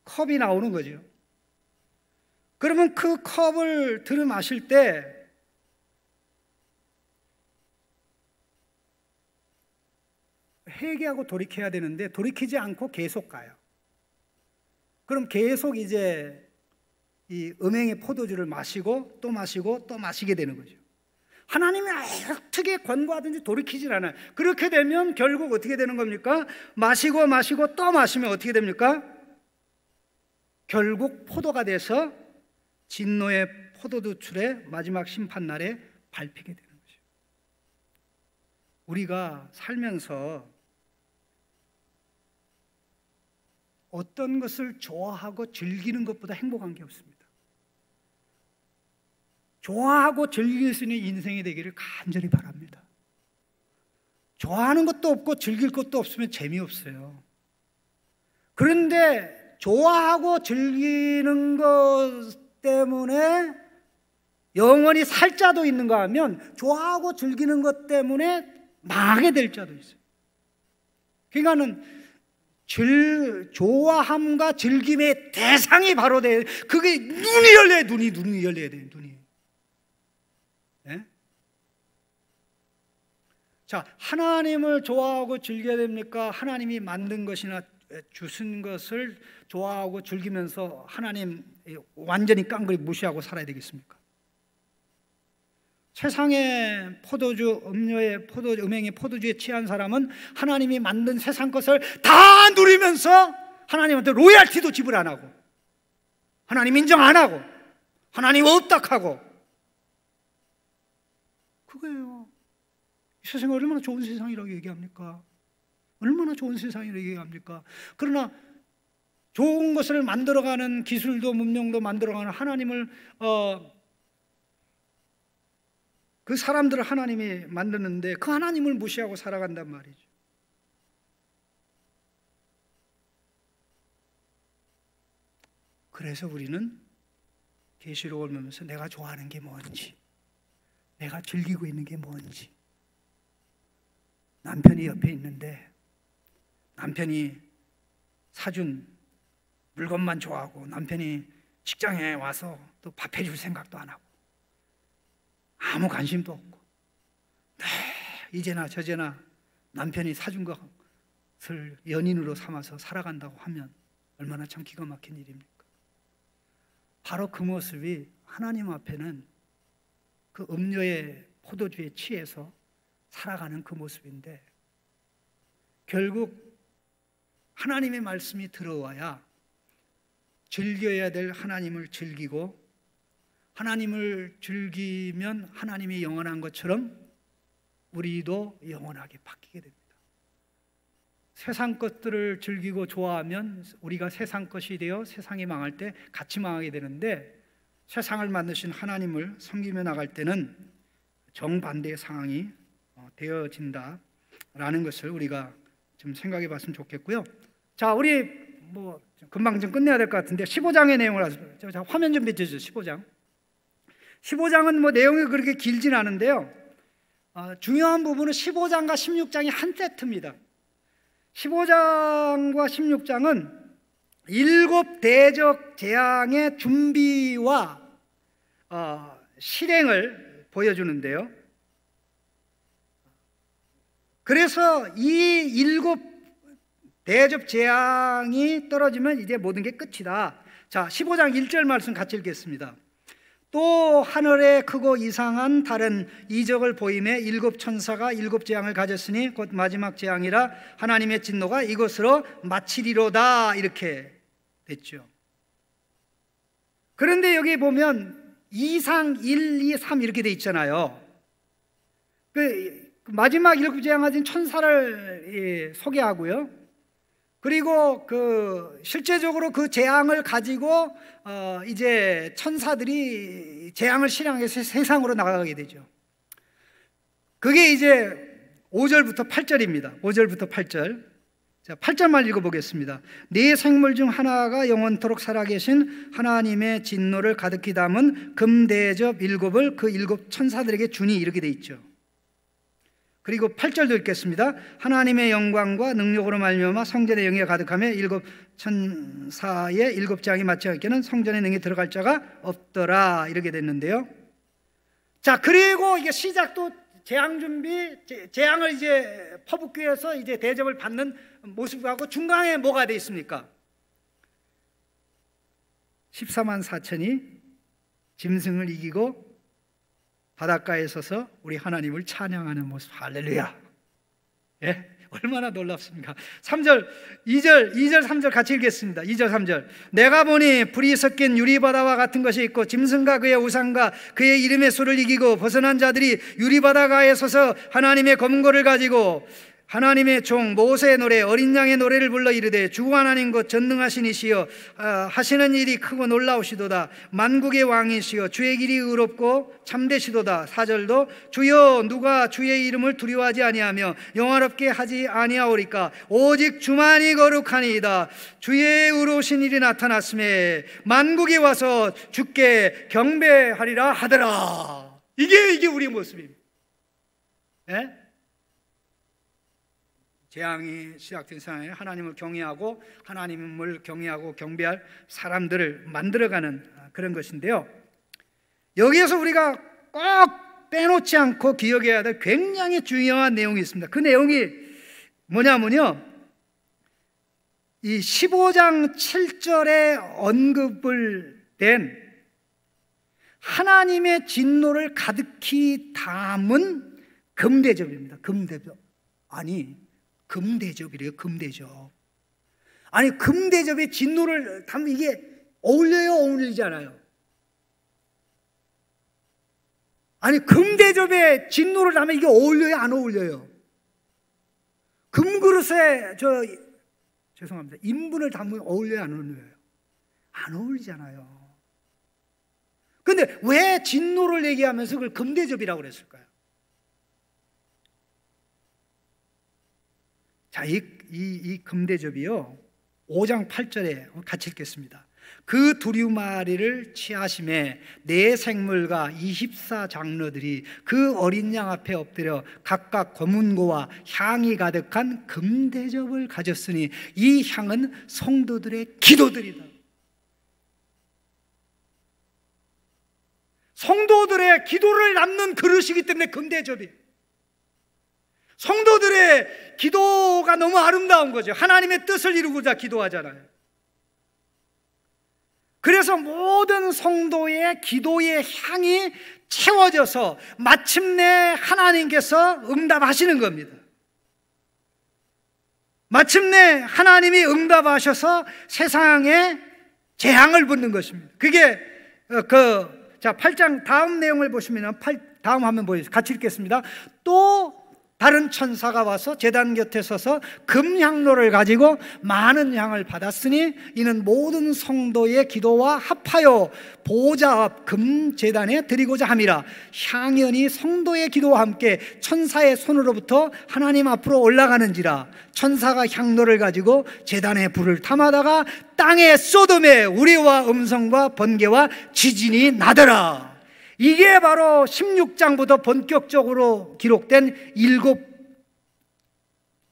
컵이 나오는 거죠. 그러면 그 컵을 들여 마실 때 회개하고 돌이켜야 되는데 돌이키지 않고 계속 가요. 그럼 계속 이제 이 음행의 포도주를 마시고 또 마시고 또 마시게 되는 거죠. 하나님이 어떻게 권고하든지 돌이키질 않아요. 그렇게 되면 결국 어떻게 되는 겁니까? 마시고 마시고 또 마시면 어떻게 됩니까? 결국 포도가 돼서 진노의 포도주 틀에 마지막 심판날에 밟히게 되는 거죠. 우리가 살면서 어떤 것을 좋아하고 즐기는 것보다 행복한 게 없습니다. 좋아하고 즐길 수 있는 인생이 되기를 간절히 바랍니다. 좋아하는 것도 없고 즐길 것도 없으면 재미없어요. 그런데 좋아하고 즐기는 것 때문에 영원히 살 자도 있는가 하면 좋아하고 즐기는 것 때문에 망하게 될 자도 있어요. 그러니까는 좋아함과 즐김의 대상이 바로 그게 눈이 열려야 돼요. 눈이 열려야 돼요. 눈이. 네? 자, 하나님을 좋아하고 즐겨야 됩니까? 하나님이 만든 것이나 주신 것을 좋아하고 즐기면서 하나님 완전히 깡그리 무시하고 살아야 되겠습니까? 세상의 포도주, 음행의 포도주에 취한 사람은 하나님이 만든 세상 것을 다 누리면서 하나님한테 로얄티도 지불 안 하고 하나님 인정 안 하고 하나님 없다 하고 그거예요. 이 세상이 얼마나 좋은 세상이라고 얘기합니까? 얼마나 좋은 세상이라고 얘기합니까? 그러나 좋은 것을 만들어가는 기술도 문명도 만들어가는 하나님을 그 사람들을 하나님이 만드는데 그 하나님을 무시하고 살아간단 말이죠. 그래서 우리는 계시록을 보면서 내가 좋아하는 게 뭔지, 내가 즐기고 있는 게 뭔지, 남편이 옆에 있는데 남편이 사준 물건만 좋아하고 남편이 직장에 와서 또 밥 해줄 생각도 안 하고 아무 관심도 없고 이제나 저제나 남편이 사준 것을 연인으로 삼아서 살아간다고 하면 얼마나 참 기가 막힌 일입니까? 바로 그 모습이 하나님 앞에는 그 음료의 포도주에 취해서 살아가는 그 모습인데 결국 하나님의 말씀이 들어와야 즐겨야 될 하나님을 즐기고 하나님을 즐기면 하나님이 영원한 것처럼 우리도 영원하게 바뀌게 됩니다. 세상 것들을 즐기고 좋아하면 우리가 세상 것이 되어 세상이 망할 때 같이 망하게 되는데, 세상을 만드신 하나님을 섬기며 나갈 때는 정반대의 상황이 되어진다라는 것을 우리가 좀 생각해 봤으면 좋겠고요. 자, 우리 금방 좀 끝내야 될 것 같은데 15장의 내용을 화면 좀 비춰주세요. 15장은 내용이 그렇게 길진 않은데요, 중요한 부분은 15장과 16장이 한 세트입니다. 15장과 16장은 일곱 대적 재앙의 준비와 실행을 보여주는데요, 그래서 이 일곱 대접 재앙이 떨어지면 이제 모든 게 끝이다. 자, 15장 1절 말씀 같이 읽겠습니다. 또 하늘에 크고 이상한 다른 이적을 보이매 일곱 천사가 일곱 재앙을 가졌으니 곧 마지막 재앙이라 하나님의 진노가 이것으로 마치리로다, 이렇게 됐죠. 그런데 여기 보면 2상 1, 2, 3 이렇게 돼 있잖아요. 그 마지막 일곱 재앙 가진 천사를 소개하고요, 그리고 실제적으로 그 재앙을 가지고 이제 천사들이 재앙을 실행해서 세상으로 나가게 되죠. 그게 이제 5절부터 8절입니다. 5절부터 8절. 자, 8절만 읽어보겠습니다. 네 생물 중 하나가 영원토록 살아계신 하나님의 진노를 가득히 담은 금대접 일곱을 그 일곱 천사들에게 주니, 이렇게 돼 있죠. 그리고 8절도 읽겠습니다. 하나님의 영광과 능력으로 말미암아 성전의 영이 가득하며 일곱 천사의 일곱 재앙이 맞지 않게는 성전의 능에 들어갈 자가 없더라, 이렇게 됐는데요. 자, 그리고 이게 시작도 재앙 준비, 재앙을 이제 퍼붓기 위해서 이제 대접을 받는 모습하고 중간에 뭐가 돼 있습니까? 14만 4천이 짐승을 이기고 바닷가에 서서 우리 하나님을 찬양하는 모습. 할렐루야. 예? 얼마나 놀랍습니까? 3절, 2절, 3절 같이 읽겠습니다. 2절, 3절. 내가 보니 불이 섞인 유리바다와 같은 것이 있고 짐승과 그의 우상과 그의 이름의 수를 이기고 벗어난 자들이 유리바다가에 서서 하나님의 검거를 가지고 하나님의 종 모세의 노래 어린 양의 노래를 불러 이르되 주 하나님 곧 전능하신 이시여 하시는 일이 크고 놀라우시도다. 만국의 왕이시여 주의 길이 의롭고 참되시도다. 4절도 주여 누가 주의 이름을 두려워하지 아니하며 영화롭게 하지 아니하오리까. 오직 주만이 거룩하니이다. 주의 의로우신 일이 나타났음에 만국이 와서 주께 경배하리라 하더라. 이게 우리의 모습입니다. 네? 재앙이 시작된 상황에 하나님을 경외하고 하나님을 경외하고 경배할 사람들을 만들어가는 그런 것인데요, 여기에서 우리가 꼭 빼놓지 않고 기억해야 될 굉장히 중요한 내용이 있습니다. 그 내용이 뭐냐면요, 이 15장 7절에 언급을 된 하나님의 진노를 가득히 담은 금대접입니다. 금대접. 아니, 금대접이래요. 금대접. 아니, 금대접에 진노를 담으면 이게 어울려요, 어울리지 않아요? 아니, 금대접에 진노를 담으면 이게 어울려요, 안 어울려요? 금그릇에 죄송합니다, 인분을 담으면 어울려요, 안 어울려요? 안 어울리잖아요. 근데 왜 진노를 얘기하면서 그걸 금대접이라고 그랬을까요? 자, 이 금대접이요, 5장 8절에 같이 읽겠습니다. 그 두루마리를 취하심에 네 생물과 24장로들이 그 어린 양 앞에 엎드려 각각 검은고와 향이 가득한 금대접을 가졌으니 이 향은 성도들의 기도들이다. 성도들의 기도를 담는 그릇이기 때문에 금대접이, 성도들의 기도가 너무 아름다운 거죠. 하나님의 뜻을 이루고자 기도하잖아요. 그래서 모든 성도의 기도의 향이 채워져서 마침내 하나님께서 응답하시는 겁니다. 마침내 하나님이 응답하셔서 세상에 재앙을 붓는 것입니다. 그게 자, 8장 다음 내용을 보시면 다음 화면 보여주세요. 같이 읽겠습니다. 또 다른 천사가 와서 제단 곁에 서서 금향로를 가지고 많은 향을 받았으니 이는 모든 성도의 기도와 합하여 보좌 앞 금제단에 드리고자 함이라. 향연이 성도의 기도와 함께 천사의 손으로부터 하나님 앞으로 올라가는지라. 천사가 향로를 가지고 제단에 불을 탐하다가 땅에 쏟음에 우레와 음성과 번개와 지진이 나더라. 이게 바로 16장부터 본격적으로 기록된 7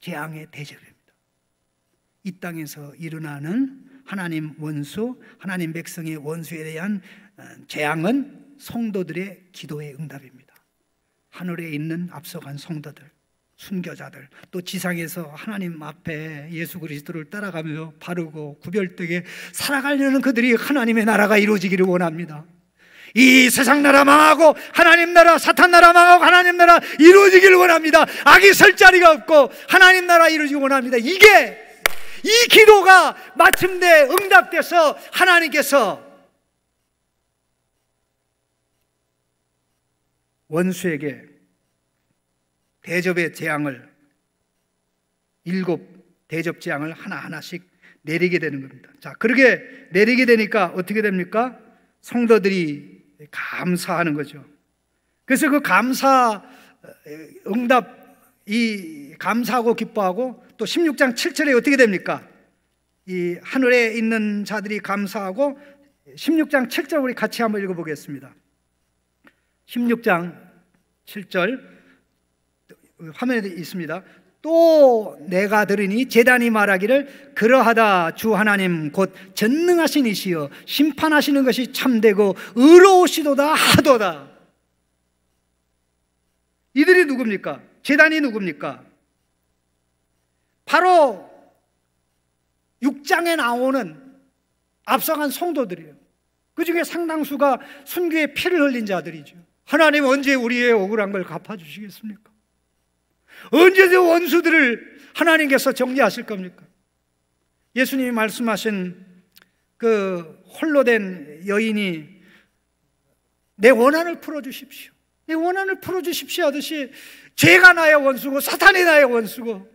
재앙의 대접입니다. 이 땅에서 일어나는 하나님 원수, 하나님 백성의 원수에 대한 재앙은 성도들의 기도의 응답입니다. 하늘에 있는 앞서간 성도들, 순교자들, 또 지상에서 하나님 앞에 예수 그리스도를 따라가며 바르고 구별되게 살아가려는 그들이 하나님의 나라가 이루어지기를 원합니다. 이 세상 나라 망하고 하나님 나라, 사탄 나라 망하고 하나님 나라 이루어지기를 원합니다. 악이 설 자리가 없고 하나님 나라 이루어지기 원합니다. 이 기도가 마침내 응답돼서 하나님께서 원수에게 대접의 재앙을 7 대접 재앙을 하나하나씩 내리게 되는 겁니다. 자, 그렇게 내리게 되니까 어떻게 됩니까? 성도들이 감사하는 거죠. 그래서 그 감사 응답, 이 감사하고 기뻐하고 또 16장 7절에 어떻게 됩니까? 이 하늘에 있는 자들이 감사하고 16장 7절 우리 같이 한번 읽어보겠습니다. 16장 7절 화면에 있습니다. 또 내가 들으니 제단이 말하기를 그러하다. 주 하나님 곧 전능하신 이시여 심판하시는 것이 참되고 의로우시도다 하도다. 이들이 누굽니까? 제단이 누굽니까? 바로 6장에 나오는 앞서간 성도들이에요. 그 중에 상당수가 순교의 피를 흘린 자들이죠. 하나님 언제 우리의 억울한 걸 갚아주시겠습니까? 언제 저 원수들을 하나님께서 정리하실 겁니까? 예수님이 말씀하신 그 홀로 된 여인이 내 원한을 풀어주십시오, 내 원한을 풀어주십시오 하듯이 죄가 나의 원수고 사탄이 나의 원수고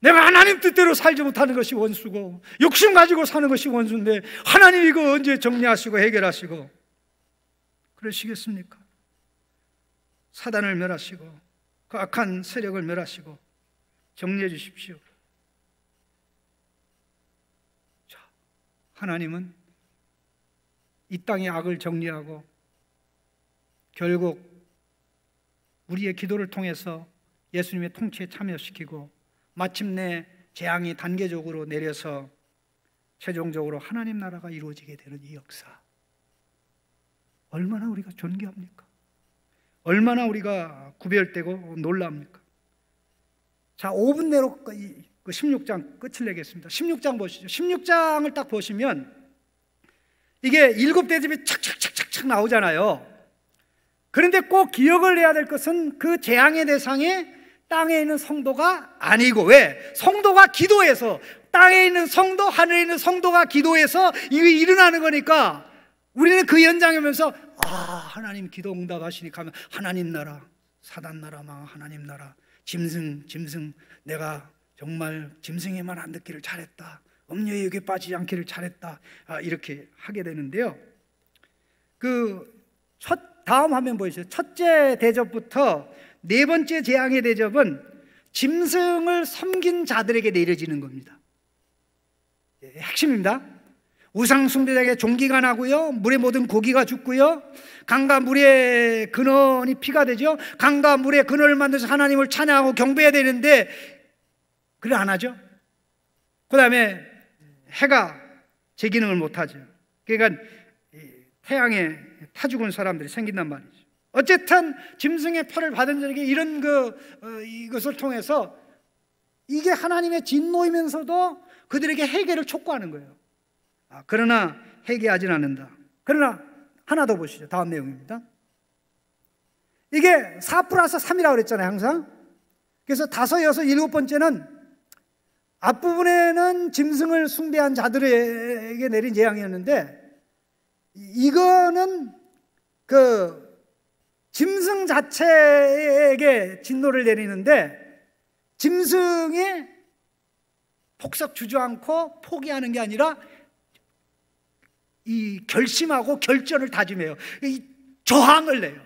내가 하나님 뜻대로 살지 못하는 것이 원수고 욕심 가지고 사는 것이 원수인데 하나님 이거 언제 정리하시고 해결하시고 그러시겠습니까? 사단을 멸하시고 그 악한 세력을 멸하시고 정리해 주십시오. 자, 하나님은 이 땅의 악을 정리하고 결국 우리의 기도를 통해서 예수님의 통치에 참여시키고 마침내 재앙이 단계적으로 내려서 최종적으로 하나님 나라가 이루어지게 되는 이 역사, 얼마나 우리가 존귀합니까? 얼마나 우리가 구별되고 놀랍니까? 자, 5분 내로 16장 끝을 내겠습니다. 16장 보시죠. 16장을 딱 보시면 이게 7 대접이 착착착착 나오잖아요. 그런데 꼭 기억을 해야 될 것은 그 재앙의 대상이 땅에 있는 성도가 아니고, 왜? 성도가 기도해서, 땅에 있는 성도, 하늘에 있는 성도가 기도해서 이게 일어나는 거니까 우리는 그 현장이면서 하나님 기도 응답하시니까 하면 하나님 나라, 사단 나라 망 하나님 나라, 짐승 내가 정말 짐승에만 안 듣기를 잘했다, 음녀의 유혹에 빠지지 않기를 잘했다, 이렇게 하게 되는데요. 다음 화면 보이시죠? 첫째 대접부터 4번째 재앙의 대접은 짐승을 섬긴 자들에게 내려지는 겁니다. 핵심입니다. 우상 숭배자에게 종기가 나고요, 물의 모든 고기가 죽고요, 강과 물의 근원이 피가 되죠. 강과 물의 근원을 만들어서 하나님을 찬양하고 경배해야 되는데 그걸 안 하죠. 그 다음에 해가 제 기능을 못하죠. 그러니까 태양에 타 죽은 사람들이 생긴단 말이죠. 어쨌든 짐승의 표를 받은 자에게 이런 이것을 통해서 이게 하나님의 진노이면서도 그들에게 회개를 촉구하는 거예요. 그러나 회개하진 않는다. 그러나 하나 더 보시죠. 다음 내용입니다. 이게 4+3이라고 그랬잖아요, 항상. 그래서 5, 6, 7번째는 앞부분에는 짐승을 숭배한 자들에게 내린 재앙이었는데, 이거는 그 짐승 자체에게 진노를 내리는데 짐승이 폭삭 주저앉고 포기하는 게 아니라 이 결심하고 결전을 다짐해요. 이 저항을 내요.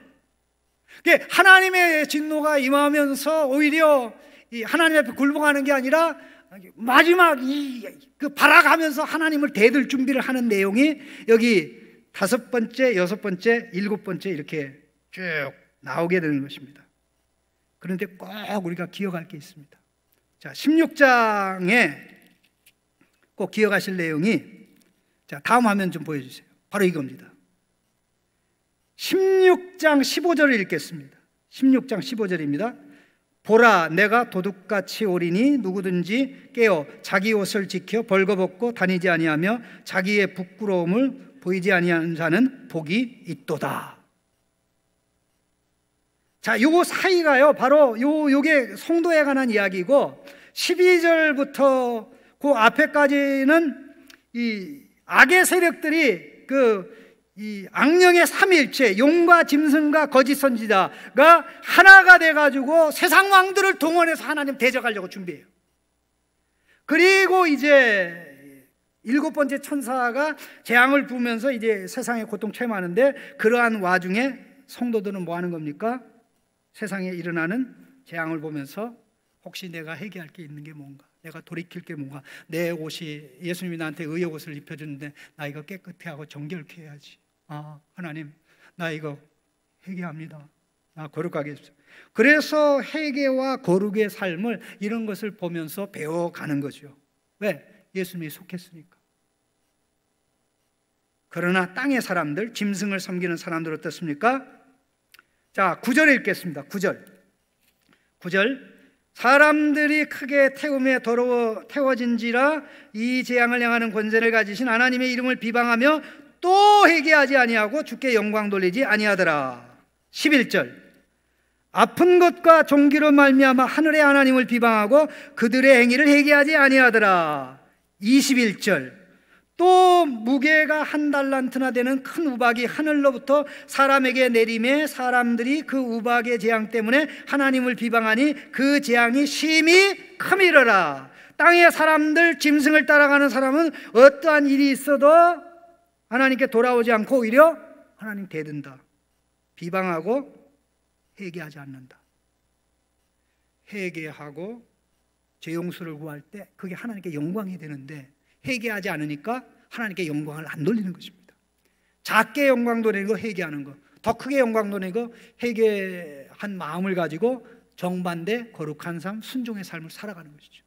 하나님의 진노가 임하면서 오히려 이 하나님 앞에 굴복하는 게 아니라 마지막 그 발악하면서 하나님을 대들 준비를 하는 내용이 여기 5번째, 6번째, 7번째 이렇게 쭉 나오게 되는 것입니다. 그런데 꼭 우리가 기억할 게 있습니다. 자, 16장에 꼭 기억하실 내용이, 자, 다음 화면 좀 보여주세요. 바로 이겁니다. 16장 15절을 읽겠습니다. 16장 15절입니다. 보라, 내가 도둑같이 오리니 누구든지 깨어 자기 옷을 지켜 벌거벗고 다니지 아니하며 자기의 부끄러움을 보이지 아니하는 자는 복이 있도다. 자, 요 사이가요, 바로 요게 성도에 관한 이야기고, 12절부터 그 앞에까지는 이 악의 세력들이 이 악령의 삼위일체, 용과 짐승과 거짓 선지자가 하나가 돼가지고 세상 왕들을 동원해서 하나님 대적하려고 준비해요. 그리고 이제 7번째 천사가 재앙을 부으면서 이제 세상에 고통 체험하는데, 그러한 와중에 성도들은 뭐 하는 겁니까? 세상에 일어나는 재앙을 보면서 혹시 내가 회개할 게 있는 게 뭔가, 내가 돌이킬 게 뭔가, 내 옷이 예수님이 나한테 의의 옷을 입혀주는데 나 이거 깨끗해 하고 정결케 해야지. 아, 하나님, 나 이거 회개합니다. 나 거룩하게 해주세요. 그래서 회개와 거룩의 삶을, 이런 것을 보면서 배워가는 거죠. 왜? 예수님이 속했으니까. 그러나 땅의 사람들, 짐승을 섬기는 사람들 어떻습니까? 자, 9절 읽겠습니다. 9절. 사람들이 크게 태움에 태워진지라 이 재앙을 향하는 권세를 가지신 하나님의 이름을 비방하며 또 회개하지 아니하고 주께 영광 돌리지 아니하더라. 11절. 아픈 것과 종기로 말미암아 하늘의 하나님을 비방하고 그들의 행위를 회개하지 아니하더라. 21절. 또 무게가 1달란트나 되는 큰 우박이 하늘로부터 사람에게 내림에 사람들이 그 우박의 재앙 때문에 하나님을 비방하니 그 재앙이 심히 크미러라. 땅의 사람들, 짐승을 따라가는 사람은 어떠한 일이 있어도 하나님께 돌아오지 않고 오히려 하나님 대든다. 비방하고 회개하지 않는다. 회개하고 죄 용서를 구할 때 그게 하나님께 영광이 되는데, 회개하지 않으니까 하나님께 영광을 안 돌리는 것입니다. 작게 영광 돌리는 거 회개하는 거, 더 크게 영광 돌리는 거 회개한 마음을 가지고 정반대 거룩한 삶, 순종의 삶을 살아가는 것이죠.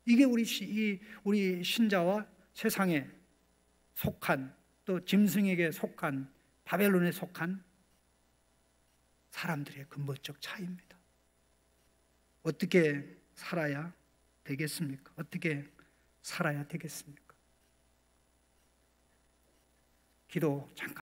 이게 우리 신자와 세상에 속한, 또 짐승에게 속한, 바벨론에 속한 사람들의 근본적 차이입니다. 어떻게 살아야 되겠습니까? 어떻게 살아야 되겠습니까? 기도 잠깐